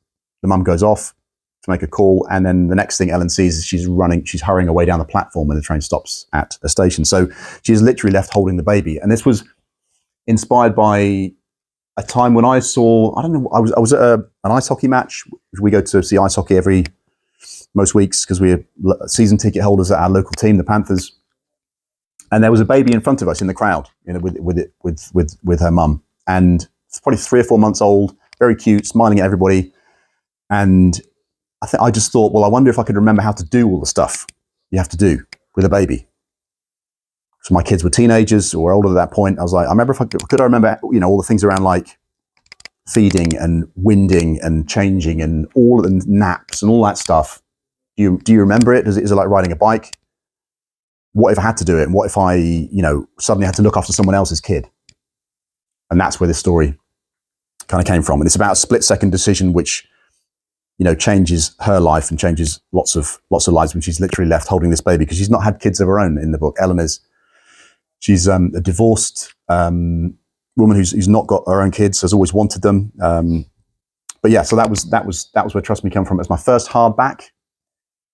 The mum goes off to make a call, and then the next thing Ellen sees is she's hurrying away down the platform when the train stops at a station. So she's literally left holding the baby. And this was inspired by a time when I saw, I don't know, I was at an ice hockey match. We go to see ice hockey most weeks because we're season ticket holders at our local team, the Panthers. And there was a baby in front of us in the crowd, with her mum, and it's probably 3 or 4 months old, very cute, smiling at everybody. And I just thought, well, I wonder if I could remember how to do all the stuff you have to do with a baby. So my kids were teenagers or older at that point. I was like, I remember could I remember, all the things around like feeding and winding and changing and all of the naps and all that stuff. Do you remember it? Is it like riding a bike? What if I had to do it? And what if I, suddenly had to look after someone else's kid? And that's where this story kind of came from. And it's about a split-second decision which, changes her life and changes lots of lives when she's literally left holding this baby, because she's not had kids of her own in the book. Ellen she's a divorced woman who's not got her own kids, has always wanted them. But yeah, so that was where Trust Me came from. It was my first hardback,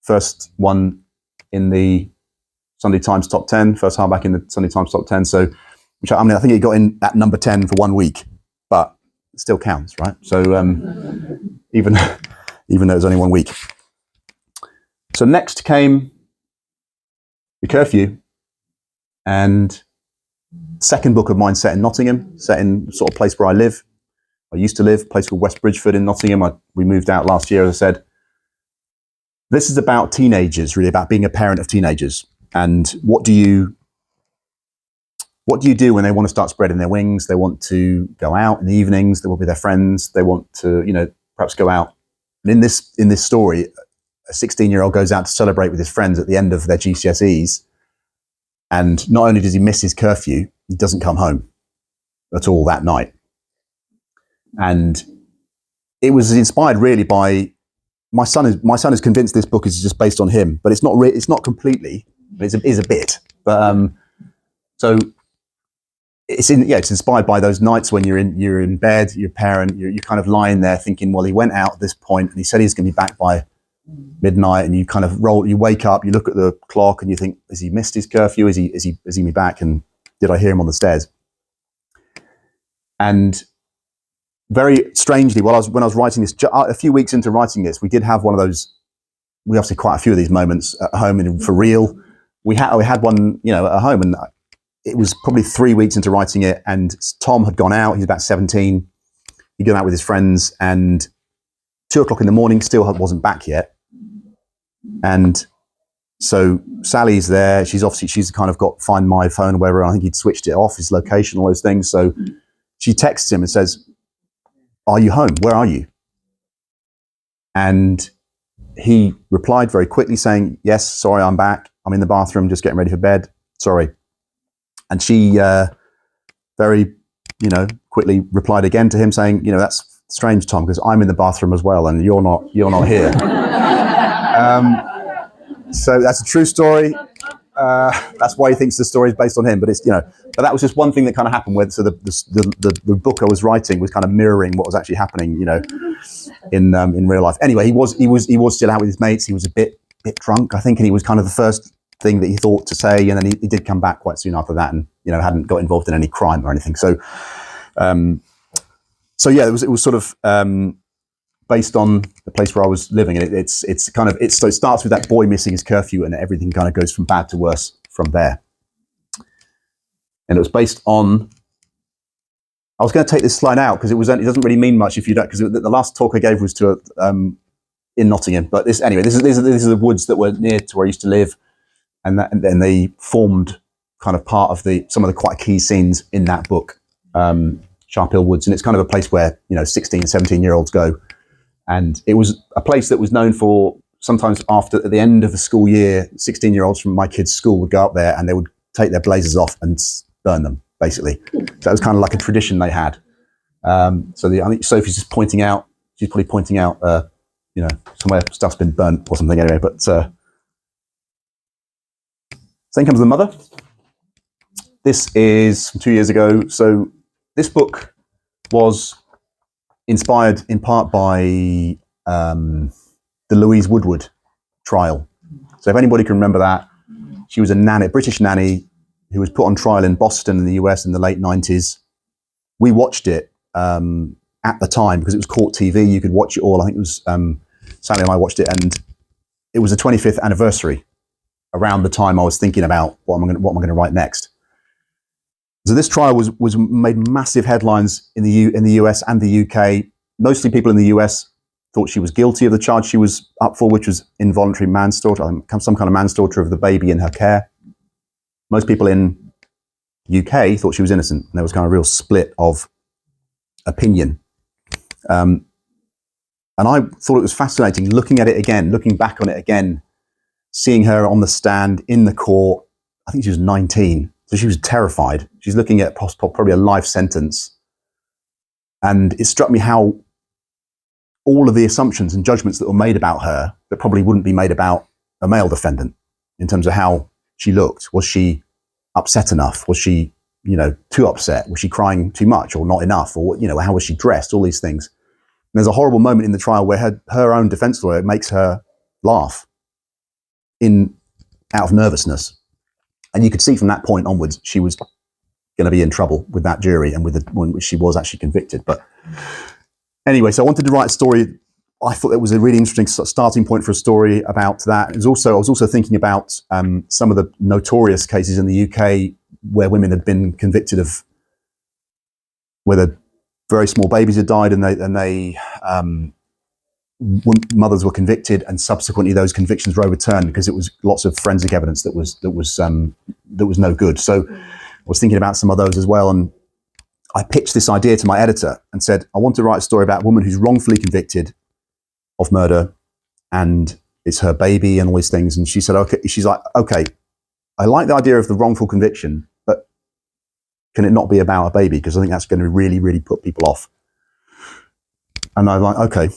first one in the Sunday Times top 10, first hardback in the Sunday Times top 10. So, I think it got in at number 10 for 1 week, but it still counts, right? So even though it was only 1 week. So next came The Curfew, and second book of mine set in Nottingham, set in sort of place where I used to live, a place called West Bridgeford in Nottingham. We moved out last year, as I said. This is about teenagers, really about being a parent of teenagers. And what do you do when they want to start spreading their wings? They want to go out in the evenings. They want to be with their friends. They want to, perhaps go out. And in this story, a 16-year-old goes out to celebrate with his friends at the end of their GCSEs. And not only does he miss his curfew, he doesn't come home at all that night. And it was inspired really by my son is convinced this book is just based on him, but it's not completely. But it is a bit. But so it's inspired by those nights when you're in bed, your parent, you're kind of lying there thinking, well, he went out at this point and he said he's going to be back by midnight, and you kind of you wake up, you look at the clock and you think, has he missed his curfew? Is he me back? And did I hear him on the stairs? And very strangely, when I was writing this, a few weeks into writing this, we did have one of those. We obviously quite a few of these moments at home, and for real. We had one, at home, and it was probably 3 weeks into writing it, and Tom had gone out. He's about 17. He'd gone out with his friends, and 2:00 in the morning, still wasn't back yet. And so Sally's there. She's kind of got Find My Phone, or whatever. I think he'd switched it off, his location, all those things. So she texts him and says, "Are you home? Where are you?" And he replied very quickly saying, "Yes, sorry, I'm back. I'm in the bathroom, just getting ready for bed. Sorry." And she very, quickly replied again to him saying, "That's strange, Tom, because I'm in the bathroom as well, and you're not here." So that's a true story. That's why he thinks the story is based on him. But but that was just one thing that kind of happened. So the book I was writing was kind of mirroring what was actually happening, in real life. Anyway, he was still out with his mates. He was a bit drunk, I think, and he was kind of the first thing that he thought to say, and then he did come back quite soon after that, and hadn't got involved in any crime or anything. So, yeah, it was sort of based on the place where I was living, and so it starts with that boy missing his curfew, and everything kind of goes from bad to worse from there. And it was based on. I was going to take this slide out because it doesn't really mean much if you don't, because the last talk I gave was to in Nottingham. But these are the woods that were near to where I used to live, and then they formed kind of part of some of the quite key scenes in that book, Sharp Hill Woods, and it's kind of a place where 16, 17-year-olds go, and it was a place that was known for sometimes at the end of the school year, 16-year-olds from my kids' school would go up there and they would take their blazers off and burn them, basically. So that was kind of like a tradition they had. I think Sophie's just pointing out. She's probably pointing out, somewhere stuff's been burnt or something. Anyway, but then comes the mother. This is from 2 years ago. So this book was inspired in part by the Louise Woodward trial. So if anybody can remember that, she was a nanny, a British nanny who was put on trial in Boston in the US in the late 90s. We watched it at the time because it was court TV. You could watch it all. I think it was Sally and I watched it, and it was the 25th anniversary around the time I was thinking about what am I going to write next. So this trial was made massive headlines in the US and the UK. Mostly people in the US thought she was guilty of the charge she was up for, which was involuntary manslaughter, some kind of manslaughter of the baby in her care. Most people in UK thought she was innocent, and there was kind of a real split of opinion. And I thought it was fascinating looking at it again, looking back on it again, seeing her on the stand in the court. I think she was 19, so she was terrified. She's looking at probably a life sentence. And it struck me how all of the assumptions and judgments that were made about her that probably wouldn't be made about a male defendant in terms of how she looked. Was she upset enough? Was she, too upset? Was she crying too much or not enough? Or, how was she dressed? All these things. And there's a horrible moment in the trial where her own defense lawyer makes her laugh out of nervousness. And you could see from that point onwards, she was going to be in trouble with that jury and with the one which she was actually convicted. But anyway, so I wanted to write a story. I thought it was a really interesting starting point for a story about that. I was also thinking about some of the notorious cases in the UK where women had been convicted of whether very small babies had died, and mothers were convicted, and subsequently those convictions were overturned because it was lots of forensic evidence that was no good. So I was thinking about some of those as well, and I pitched this idea to my editor and said, I want to write a story about a woman who's wrongfully convicted of murder, and it's her baby and all these things. And she said, okay, she's like, okay, I like the idea of the wrongful conviction, but can it not be about a baby? Because I think that's going to really, really put people off. And I was like, okay,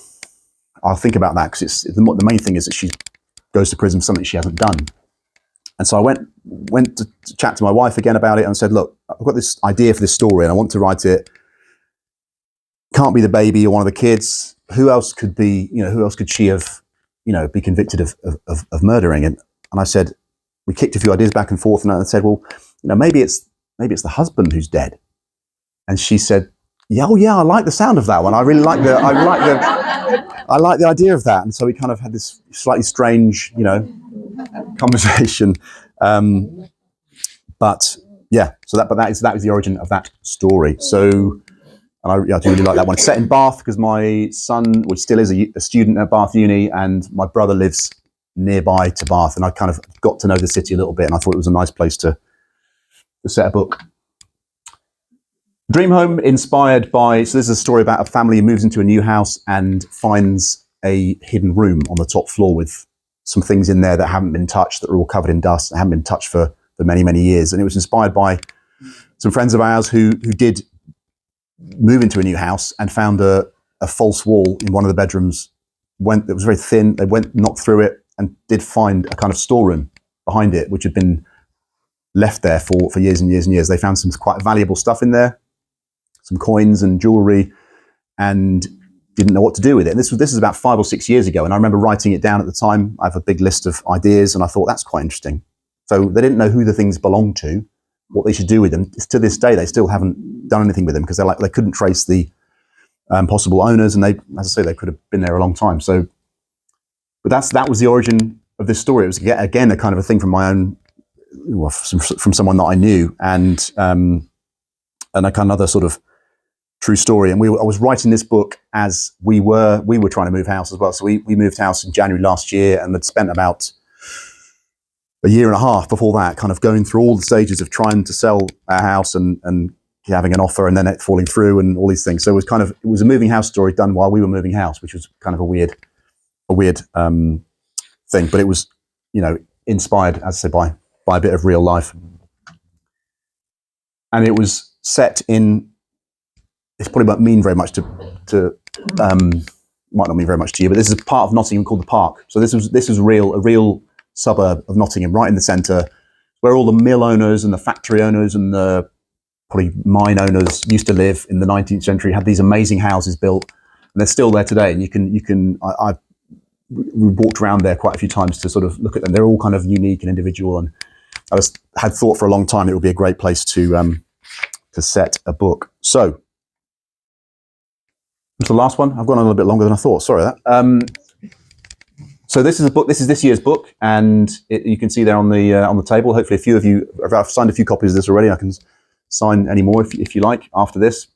I'll think about that, because the main thing is that she goes to prison for something she hasn't done. And so I went to chat to my wife again about it and said, look, I've got this idea for this story and I want to write it. Can't be the baby or one of the kids. Who else could be, who else could she have, be convicted of murdering? And I said, we kicked a few ideas back and forth, and I said, well, maybe it's the husband who's dead. And she said, yeah, I like the sound of that one. I like the idea of that. And so we kind of had this slightly strange, conversation. But yeah, that is the origin of that story. So, and I do really like that one. It's set in Bath because my son, which still is a student at Bath Uni, and my brother lives nearby to Bath, and I kind of got to know the city a little bit, and I thought it was a nice place to set a book. Dream Home, inspired by, so this is a story about a family who moves into a new house and finds a hidden room on the top floor with some things in there that haven't been touched, that are all covered in dust, and haven't been touched for many, many years. And it was inspired by some friends of ours who did move into a new house and found a false wall in one of the bedrooms. It was very thin. They knocked through it and did find a kind of storeroom behind it, which had been left there for years and years and years. They found some quite valuable stuff in there, some coins and jewelry, and didn't know what to do with it. And this is about 5 or 6 years ago, and I remember writing it down at the time. I have a big list of ideas, and I thought that's quite interesting. So they didn't know who the things belonged to, what they should do with them. To this day, they still haven't done anything with them because they couldn't trace the possible owners, and as I say, they could have been there a long time. So, but that was the origin of this story. It was again a kind of a thing from my own, from someone that I knew, and a kind of another sort of true story. And I was writing this book as we were trying to move house as well. So we moved house in January last year, and had spent about a year and a half before that kind of going through all the stages of trying to sell our house and having an offer and then it falling through and all these things. So it was a moving house story done while we were moving house, which was kind of a weird thing. But it was, inspired, as I say, by a bit of real life. And it was set in, it's probably not mean very much to might not mean very much to you, but this is a part of Nottingham called the Park. So this was a real suburb of Nottingham, right in the centre, where all the mill owners and the factory owners and the probably mine owners used to live in the 19th century. Had these amazing houses built, and they're still there today. And we walked around there quite a few times to sort of look at them. They're all kind of unique and individual, and I just had thought for a long time it would be a great place to set a book. So it's the last one. I've gone on a little bit longer than I thought. Sorry about that. So this is a book. This is this year's book, and you can see there on the table. Hopefully, a few of you, I've signed a few copies of this already. I can sign any more if you like after this.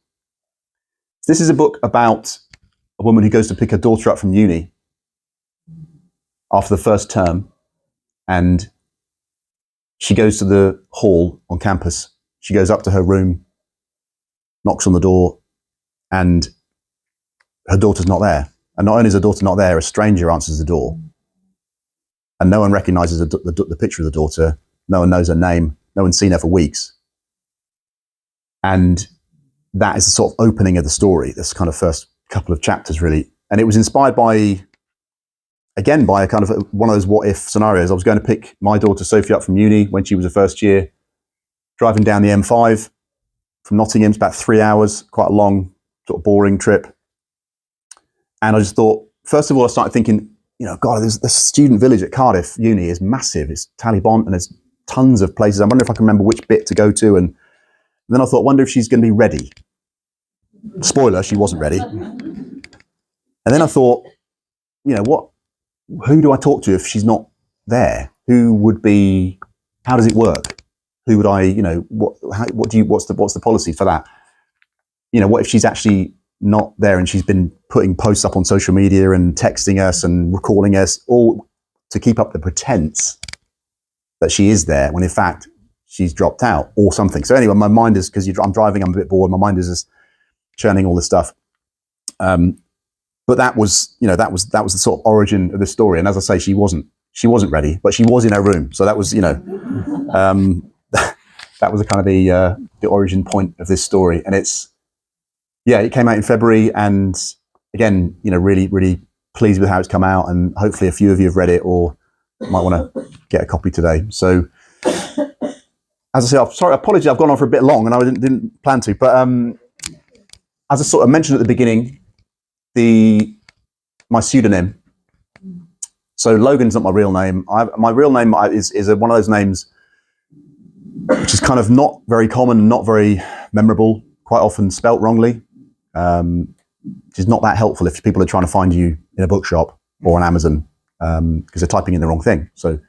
This is a book about a woman who goes to pick her daughter up from uni after the first term, and she goes to the hall on campus. She goes up to her room, knocks on the door, and her daughter's not there. And not only is her daughter not there, a stranger answers the door. And no one recognises the picture of the daughter. No one knows her name. No one's seen her for weeks. And that is the sort of opening of the story, this kind of first couple of chapters, really. And it was inspired by a kind of one of those what-if scenarios. I was going to pick my daughter Sophie up from uni when she was a first year, driving down the M5 from Nottingham. It's about 3 hours, quite a long, sort of boring trip. And I just thought, first of all, I started thinking, God, the student village at Cardiff Uni is massive. It's Talibon, and there's tons of places. I wonder if I can remember which bit to go to. And then I thought, wonder if she's going to be ready. Spoiler, she wasn't ready. And then I thought, who do I talk to if she's not there? How does it work? Who would I, what's the policy for that? What if she's actually not there and she's been putting posts up on social media and texting us and recalling us, all to keep up the pretense that she is there when in fact she's dropped out or something. So anyway, my mind is, because I'm driving, I'm a bit bored, my mind is just churning all this stuff. But that was the sort of origin of the story. And as I say, she wasn't ready, but she was in her room. So that was, that was the kind of the origin point of this story. And it came out in February, and again, really, really pleased with how it's come out, and hopefully a few of you have read it or might want to get a copy today. So, as I say, sorry, apologies, I've gone on for a bit long, and I didn't plan to, but as I sort of mentioned at the beginning, my pseudonym. So Logan's not my real name. My real name is one of those names which is kind of not very common, not very memorable, quite often spelt wrongly. Which is not that helpful if people are trying to find you in a bookshop or on Amazon, because they're typing in the wrong thing. So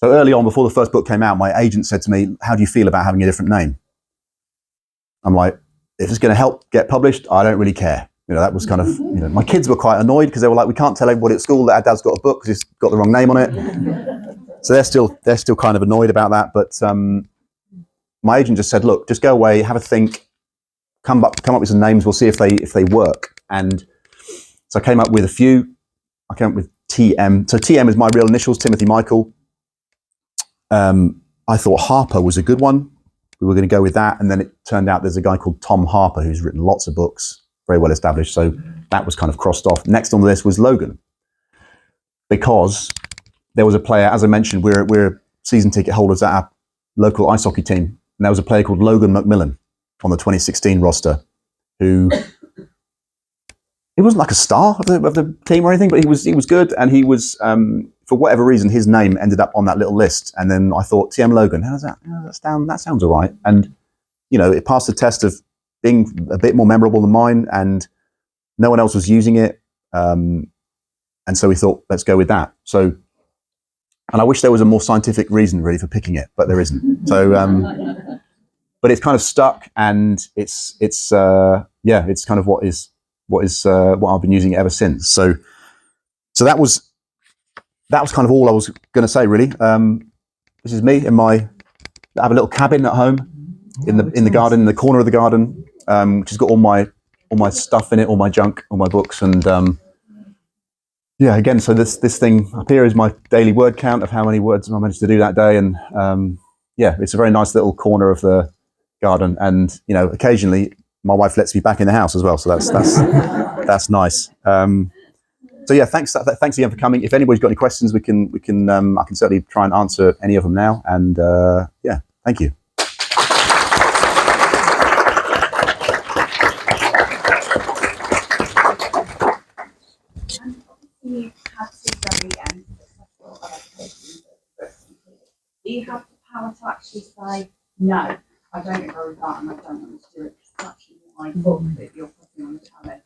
early on, before the first book came out, my agent said to me, "How do you feel about having a different name?" I'm like, if it's going to help get published, I don't really care. That was kind of, my kids were quite annoyed because they were like, we can't tell everybody at school that our dad's got a book because it's got the wrong name on it. So they're still kind of annoyed about that. But my agent just said, look, just go away, have a think. Come up with some names. We'll see if they work. And so I came up with a few. I came up with TM. So TM is my real initials, Timothy Michael. I thought Harper was a good one. We were going to go with that, and then it turned out there's a guy called Tom Harper who's written lots of books, very well established. So that was kind of crossed off. Next on the list was Logan, because there was a player, as I mentioned, we're season ticket holders at our local ice hockey team, and there was a player called Logan McLean on the 2016 roster, who he wasn't like a star of the team or anything, but he was good, and he was for whatever reason his name ended up on that little list, and then I thought TM Logan, how does that sound? That sounds all right, and it passed the test of being a bit more memorable than mine, and no one else was using it, and so we thought, let's go with that. So, and I wish there was a more scientific reason really for picking it, but there isn't. So. But it's kind of stuck, and it's kind of what I've been using ever since. So that was kind of all I was going to say, really. This is me I have a little cabin at home in the garden, in the corner of the garden, which has got all my stuff in it, all my junk, all my books, and again. So this thing up here is my daily word count of how many words I managed to do that day, and it's a very nice little corner of the garden, and occasionally my wife lets me back in the house as well, so that's nice. So thanks again for coming. If anybody's got any questions, we can I can certainly try and answer any of them now, and thank you. You have to say, no, I don't agree with that and I don't want to do it because it's actually my book that you're putting on the palette?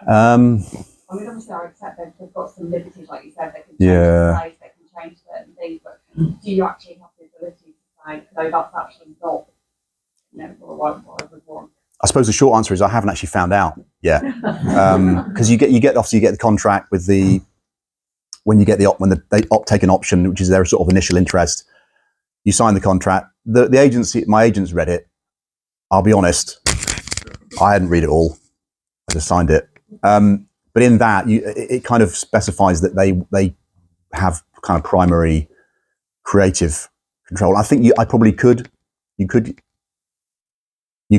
I mean, obviously I accept they've got some liberties, like you said, they can change the place, they can change certain things, but do you actually have the ability to say, no, that's actually not, what I would want? I suppose the short answer is I haven't actually found out yet, because you get the contract with when they take an option, which is their sort of initial interest. You sign the contract. The agency, my agents read it. I'll be honest, I hadn't read it all. I just signed it. But in that, it kind of specifies that they have kind of primary creative control. I think you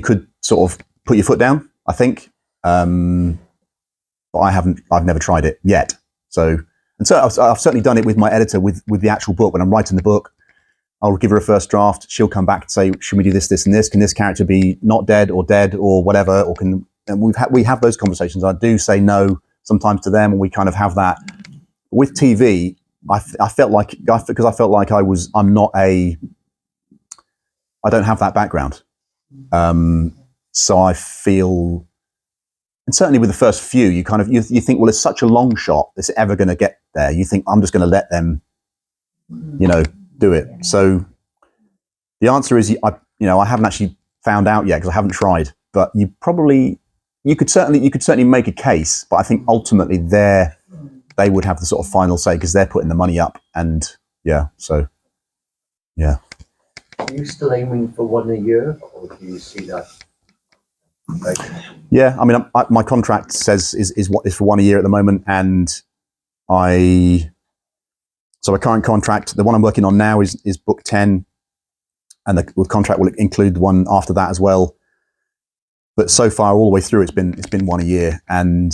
could sort of put your foot down, I think. But I've never tried it yet. So I've certainly done it with my editor, with the actual book. When I'm writing the book, I'll give her a first draft. She'll come back and say, should we do this, this, and this? Can this character be not dead or whatever? And we have those conversations. I do say no sometimes to them, and we kind of have that. With TV, I felt like I don't have that background. So I feel, and certainly with the first few, you kind of, you think, well, it's such a long shot. Is it ever going to get there? You think, I'm just going to let them, do it. So the answer is, I haven't actually found out yet because I haven't tried, but you could certainly make a case, but I think ultimately they would have the sort of final say because they're putting the money up, and so. Are you still aiming for 1 a year, or do you see that? Yeah, I mean, my contract says is for 1 a year at the moment, and so a current contract, the one I'm working on now is book 10, and the contract will include the one after that as well. But so far, all the way through, it's been 1 a year, and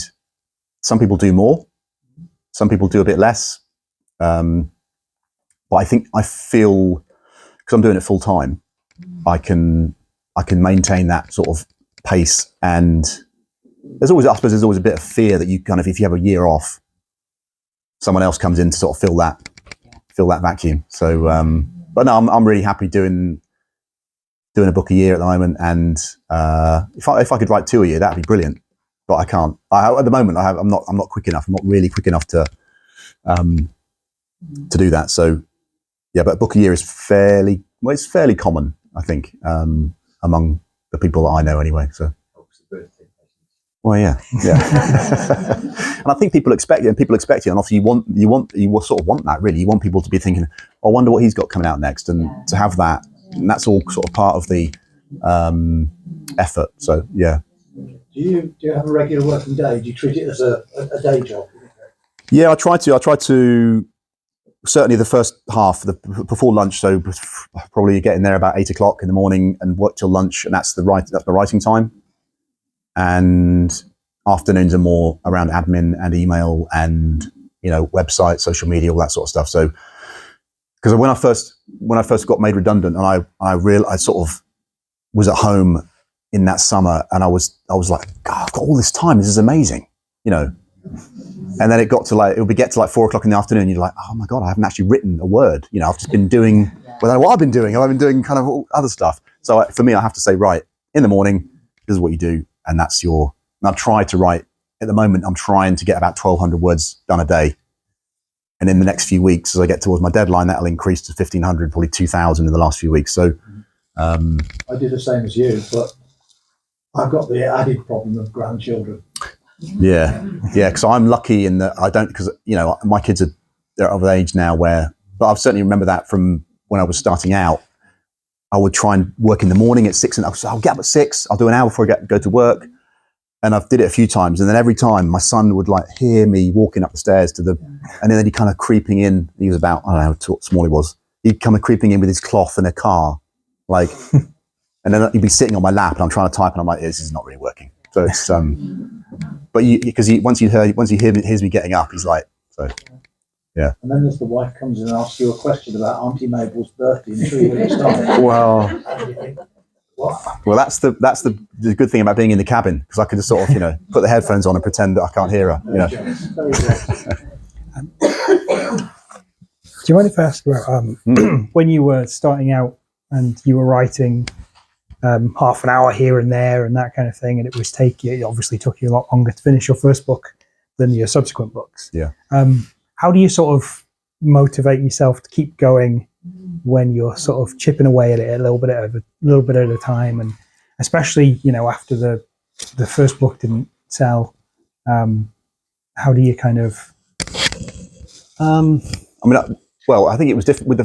some people do more, some people do a bit less. But I feel, because I'm doing it full time, I can maintain that sort of pace. And there's always a bit of fear that you kind of, if you have a year off, someone else comes in to sort of fill that vacuum. So, but no, I'm really happy doing a book a year at the moment. And if I could write 2 a year, that'd be brilliant. But I can't. At the moment, I'm not quick enough. I'm not really quick enough to do that. So. Yeah, but a book a year is fairly common, I think, among the people that I know anyway. So, well, yeah. And I think people expect it, and obviously you sort of want that, really. You want people to be thinking, I wonder what he's got coming out next, and to have that, and that's all sort of part of the effort. So, yeah. Do you have a regular working day? Do you treat it as a day job? Yeah, I try to. Certainly the first half, before lunch, so probably getting there about 8 o'clock in the morning and work till lunch, and that's my writing time. And afternoons are more around admin and email and website, social media, all that sort of stuff. So, because when I first got made redundant, and I sort of was at home in that summer, and I was like, God, I've got all this time. This is amazing, And then it would get to 4 o'clock in the afternoon. You're like, oh my God, I haven't actually written a word. I've just been doing, I don't know what I've been doing. I've been doing kind of other stuff. So for me, I have to say, right, in the morning, this is what you do. And and I try to write, at the moment, I'm trying to get about 1,200 words done a day. And in the next few weeks, as I get towards my deadline, that'll increase to 1,500, probably 2,000 in the last few weeks. So I do the same as you, but I've got the added problem of grandchildren. Yeah, because I'm lucky in that I don't, because my kids they're of age now but I certainly remember that from when I was starting out. I would try and work in the morning at 6, and I'll get up at 6. I'll do an hour before I go to work, and I've did it a few times. And then every time my son would hear me walking up the stairs and then he kind of creeping in. He was about, I don't know how small he was. He'd come creeping in with his cloth in a car, and then he'd be sitting on my lap, and I'm trying to type, and I'm like, this is not really working. So it's but because once he hears me getting up, he's like, so yeah. And then there's the wife comes in and asks you a question about Auntie Mabel's birthday in 3 weeks' time. Well, what? Well, that's the good thing about being in the cabin, because I can just sort of put the headphones on and pretend that I can't hear her. you mind if I ask about when you were starting out and you were writing half an hour here and there and that kind of thing, and it obviously took you a lot longer to finish your first book than your subsequent books. Yeah. How do you sort of motivate yourself to keep going when you're sort of chipping away at it a little bit at a time, and especially after the first book didn't sell? How do you kind of? I think it was different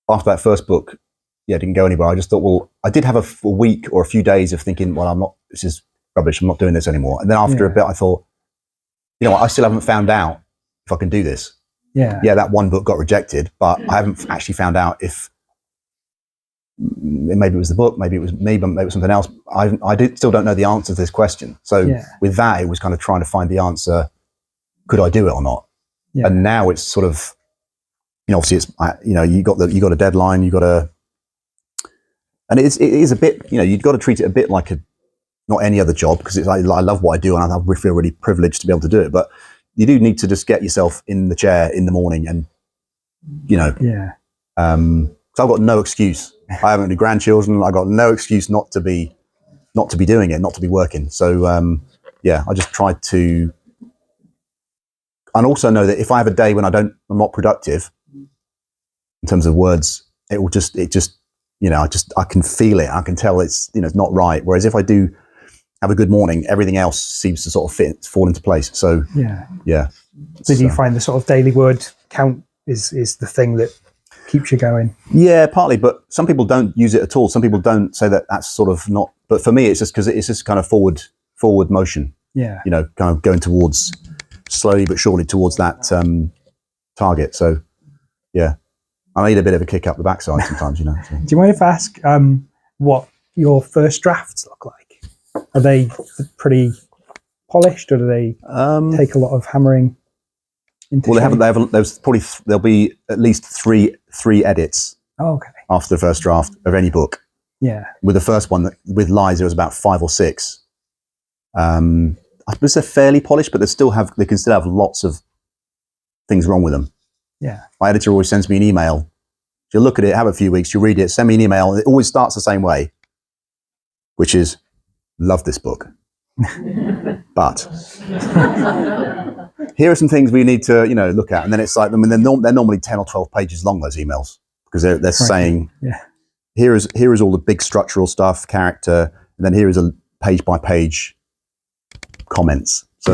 after that first book. Yeah, it didn't go anywhere. I just thought, well, I did have a week or a few days of thinking, well, this is rubbish. I'm not doing this anymore. And then after a bit, I thought, I still haven't found out if I can do this. Yeah. Yeah, that one book got rejected, but I haven't actually found out if maybe it was the book, maybe it was something else. Still don't know the answer to this question. So with that, it was kind of trying to find the answer. Could I do it or not? Yeah. And now it's sort of, obviously it's, you got a deadline, and it is a bit, you've got to treat it a bit like not any other job, because I love what I do and I feel really privileged to be able to do it. But you do need to just get yourself in the chair in the morning and, so I've got no excuse. I haven't any grandchildren. I've got no excuse not to be doing it, not to be working. So, I just tried to, and also know that if I have a day when I'm not productive in terms of words, I can feel it. I can tell it's not right. Whereas if I do have a good morning, everything else seems to sort of fall into place. So yeah. So do you find the sort of daily word count is the thing that keeps you going? Yeah, partly, but some people don't use it at all. Some people don't say that's sort of not. But for me, it's just because it's just kind of forward motion. Yeah. Kind of going slowly but surely towards that target. So yeah. I need a bit of a kick up the backside sometimes, So. Do you mind if I ask what your first drafts look like? Are they pretty polished, or do they take a lot of hammering? There'll be at least three edits. Oh, okay. After the first draft of any book. Yeah. With the first one, with Lies, there was about 5 or 6. I suppose they're fairly polished, but they can still have lots of things wrong with them. Yeah. My editor always sends me an email. She'll look at it, have a few weeks, she'll read it, send me an email. And it always starts the same way, which is, love this book. But here are some things we need to, look at. And then it's like, they're normally 10 or 12 pages long, those emails, because they're saying, here is all the big structural stuff, character, and then here is a page by page comments. So,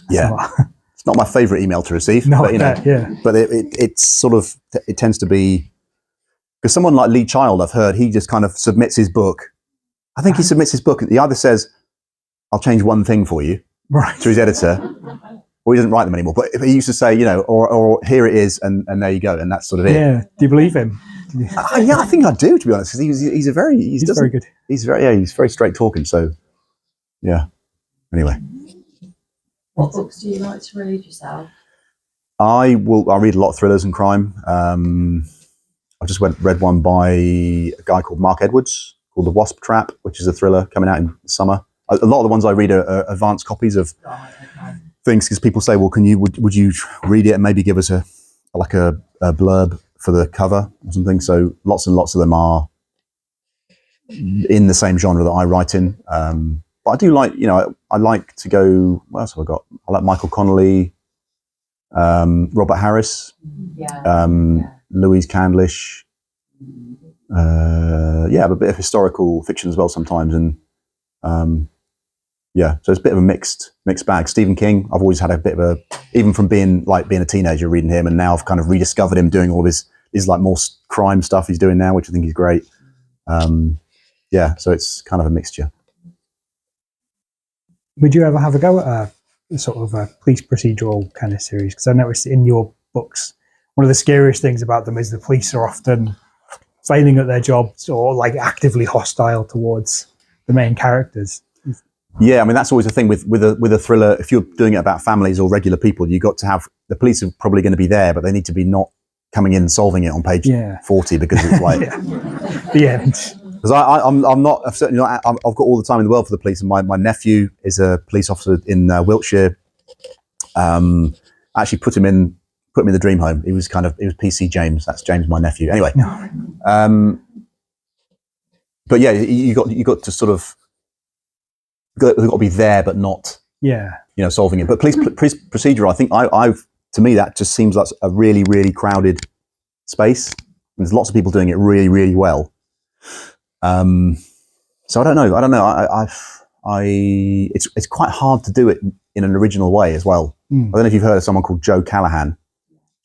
it's not my favorite email to receive, but it's sort of, it tends to be, because someone like Lee Child, I've heard, he just kind of submits his book. I think he submits his book. He either says, I'll change one thing for you to his editor, or he doesn't write them anymore. But he used to say, or here it is, and there you go. And that's sort of it. Yeah. Do you believe him? Yeah, I think I do, to be honest, because he's very good. He's very straight talking. So yeah. Anyway. What books do you like to read yourself? I read a lot of thrillers and crime. I just read one by a guy called Mark Edwards called The Wasp Trap, which is a thriller coming out in the summer. A lot of the ones I read are advanced copies of things, because people say, well, would you read it and maybe give us a blurb for the cover or something? So lots and lots of them are in the same genre that I write in. But I do like, I like to go, what else have I got? I like Michael Connolly, Robert Harris, Louise Candlish. A bit of historical fiction as well sometimes. And so it's a bit of a mixed bag. Stephen King, I've always had a bit of even from being a teenager reading him, and now I've kind of rediscovered him doing all of his like more crime stuff he's doing now, which I think is great. So it's kind of a mixture. Would you ever have a go at a sort of a police procedural kind of series? Because I noticed in your books, one of the scariest things about them is the police are often failing at their jobs or like actively hostile towards the main characters. Yeah, I mean, that's always the thing with a thriller. If you're doing it about families or regular people, you got to have the police are probably going to be there, but they need to be not coming in and solving it on page 40, because it's like the end. Because I'm certainly not. I've got all the time in the world for the police, and my nephew is a police officer in Wiltshire. I actually put him in the dream home. It was PC James. That's James, my nephew. Anyway, but yeah, you got to sort of got to be there, but not solving it. But police procedural, I think to me that just seems like a really, really crowded space. And there's lots of people doing it really, really well. So I don't know. It's quite hard to do it in an original way as well. I don't know if you've heard of someone called Jo Callahan.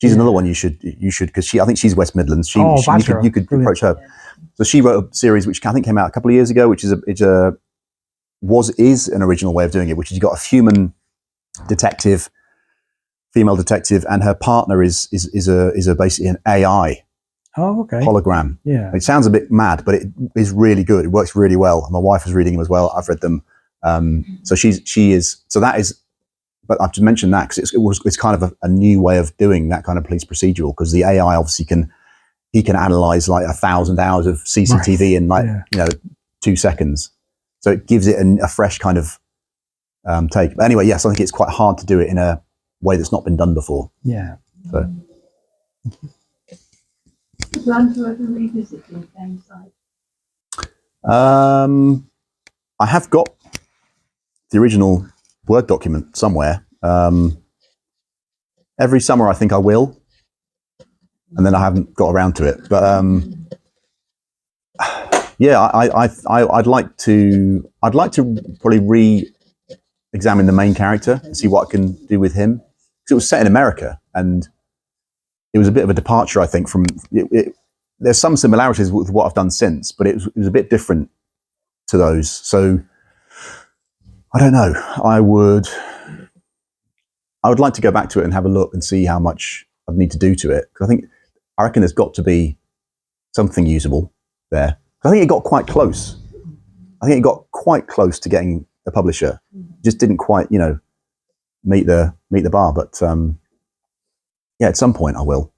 She's another one you should because I think she's West Midlands. You could approach her. So she wrote a series which I think came out a couple of years ago, which is an original way of doing it, which is you've got a human detective, female detective, and her partner is basically an AI hologram. Yeah, it sounds a bit mad, but it is really good. It works really well. My wife was reading them as well. I've read them. So she is. So that is. But I've just mentioned that because it's kind of a new way of doing that kind of police procedural, because the AI obviously can analyze like 1,000 hours of CCTV in 2 seconds. So it gives it a fresh kind of take. But anyway, yes, I think it's quite hard to do it in a way that's not been done before. Yeah. So. Do you plan to ever revisit your game site? I have got the original Word document somewhere. Every summer I think I will, and then I haven't got around to it. But I'd like to probably re-examine the main character and see what I can do with him, because it was set in America and it was a bit of a departure, I think, from it. There's some similarities with what I've done since, but it was a bit different to those. So I don't know. I would like to go back to it and have a look and see how much I'd need to do to it. Because I reckon there's got to be something usable there. I think it got quite close. To getting a publisher. Just didn't quite, meet the bar. But at some point I will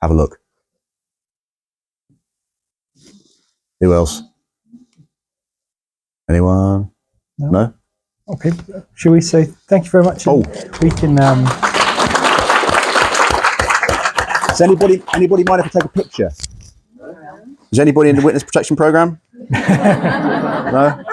have a look. Who else? Anyone? No? Okay. Shall we say thank you very much? Oh, we can. Does anybody mind if I take a picture? Is anybody in the witness protection program? No?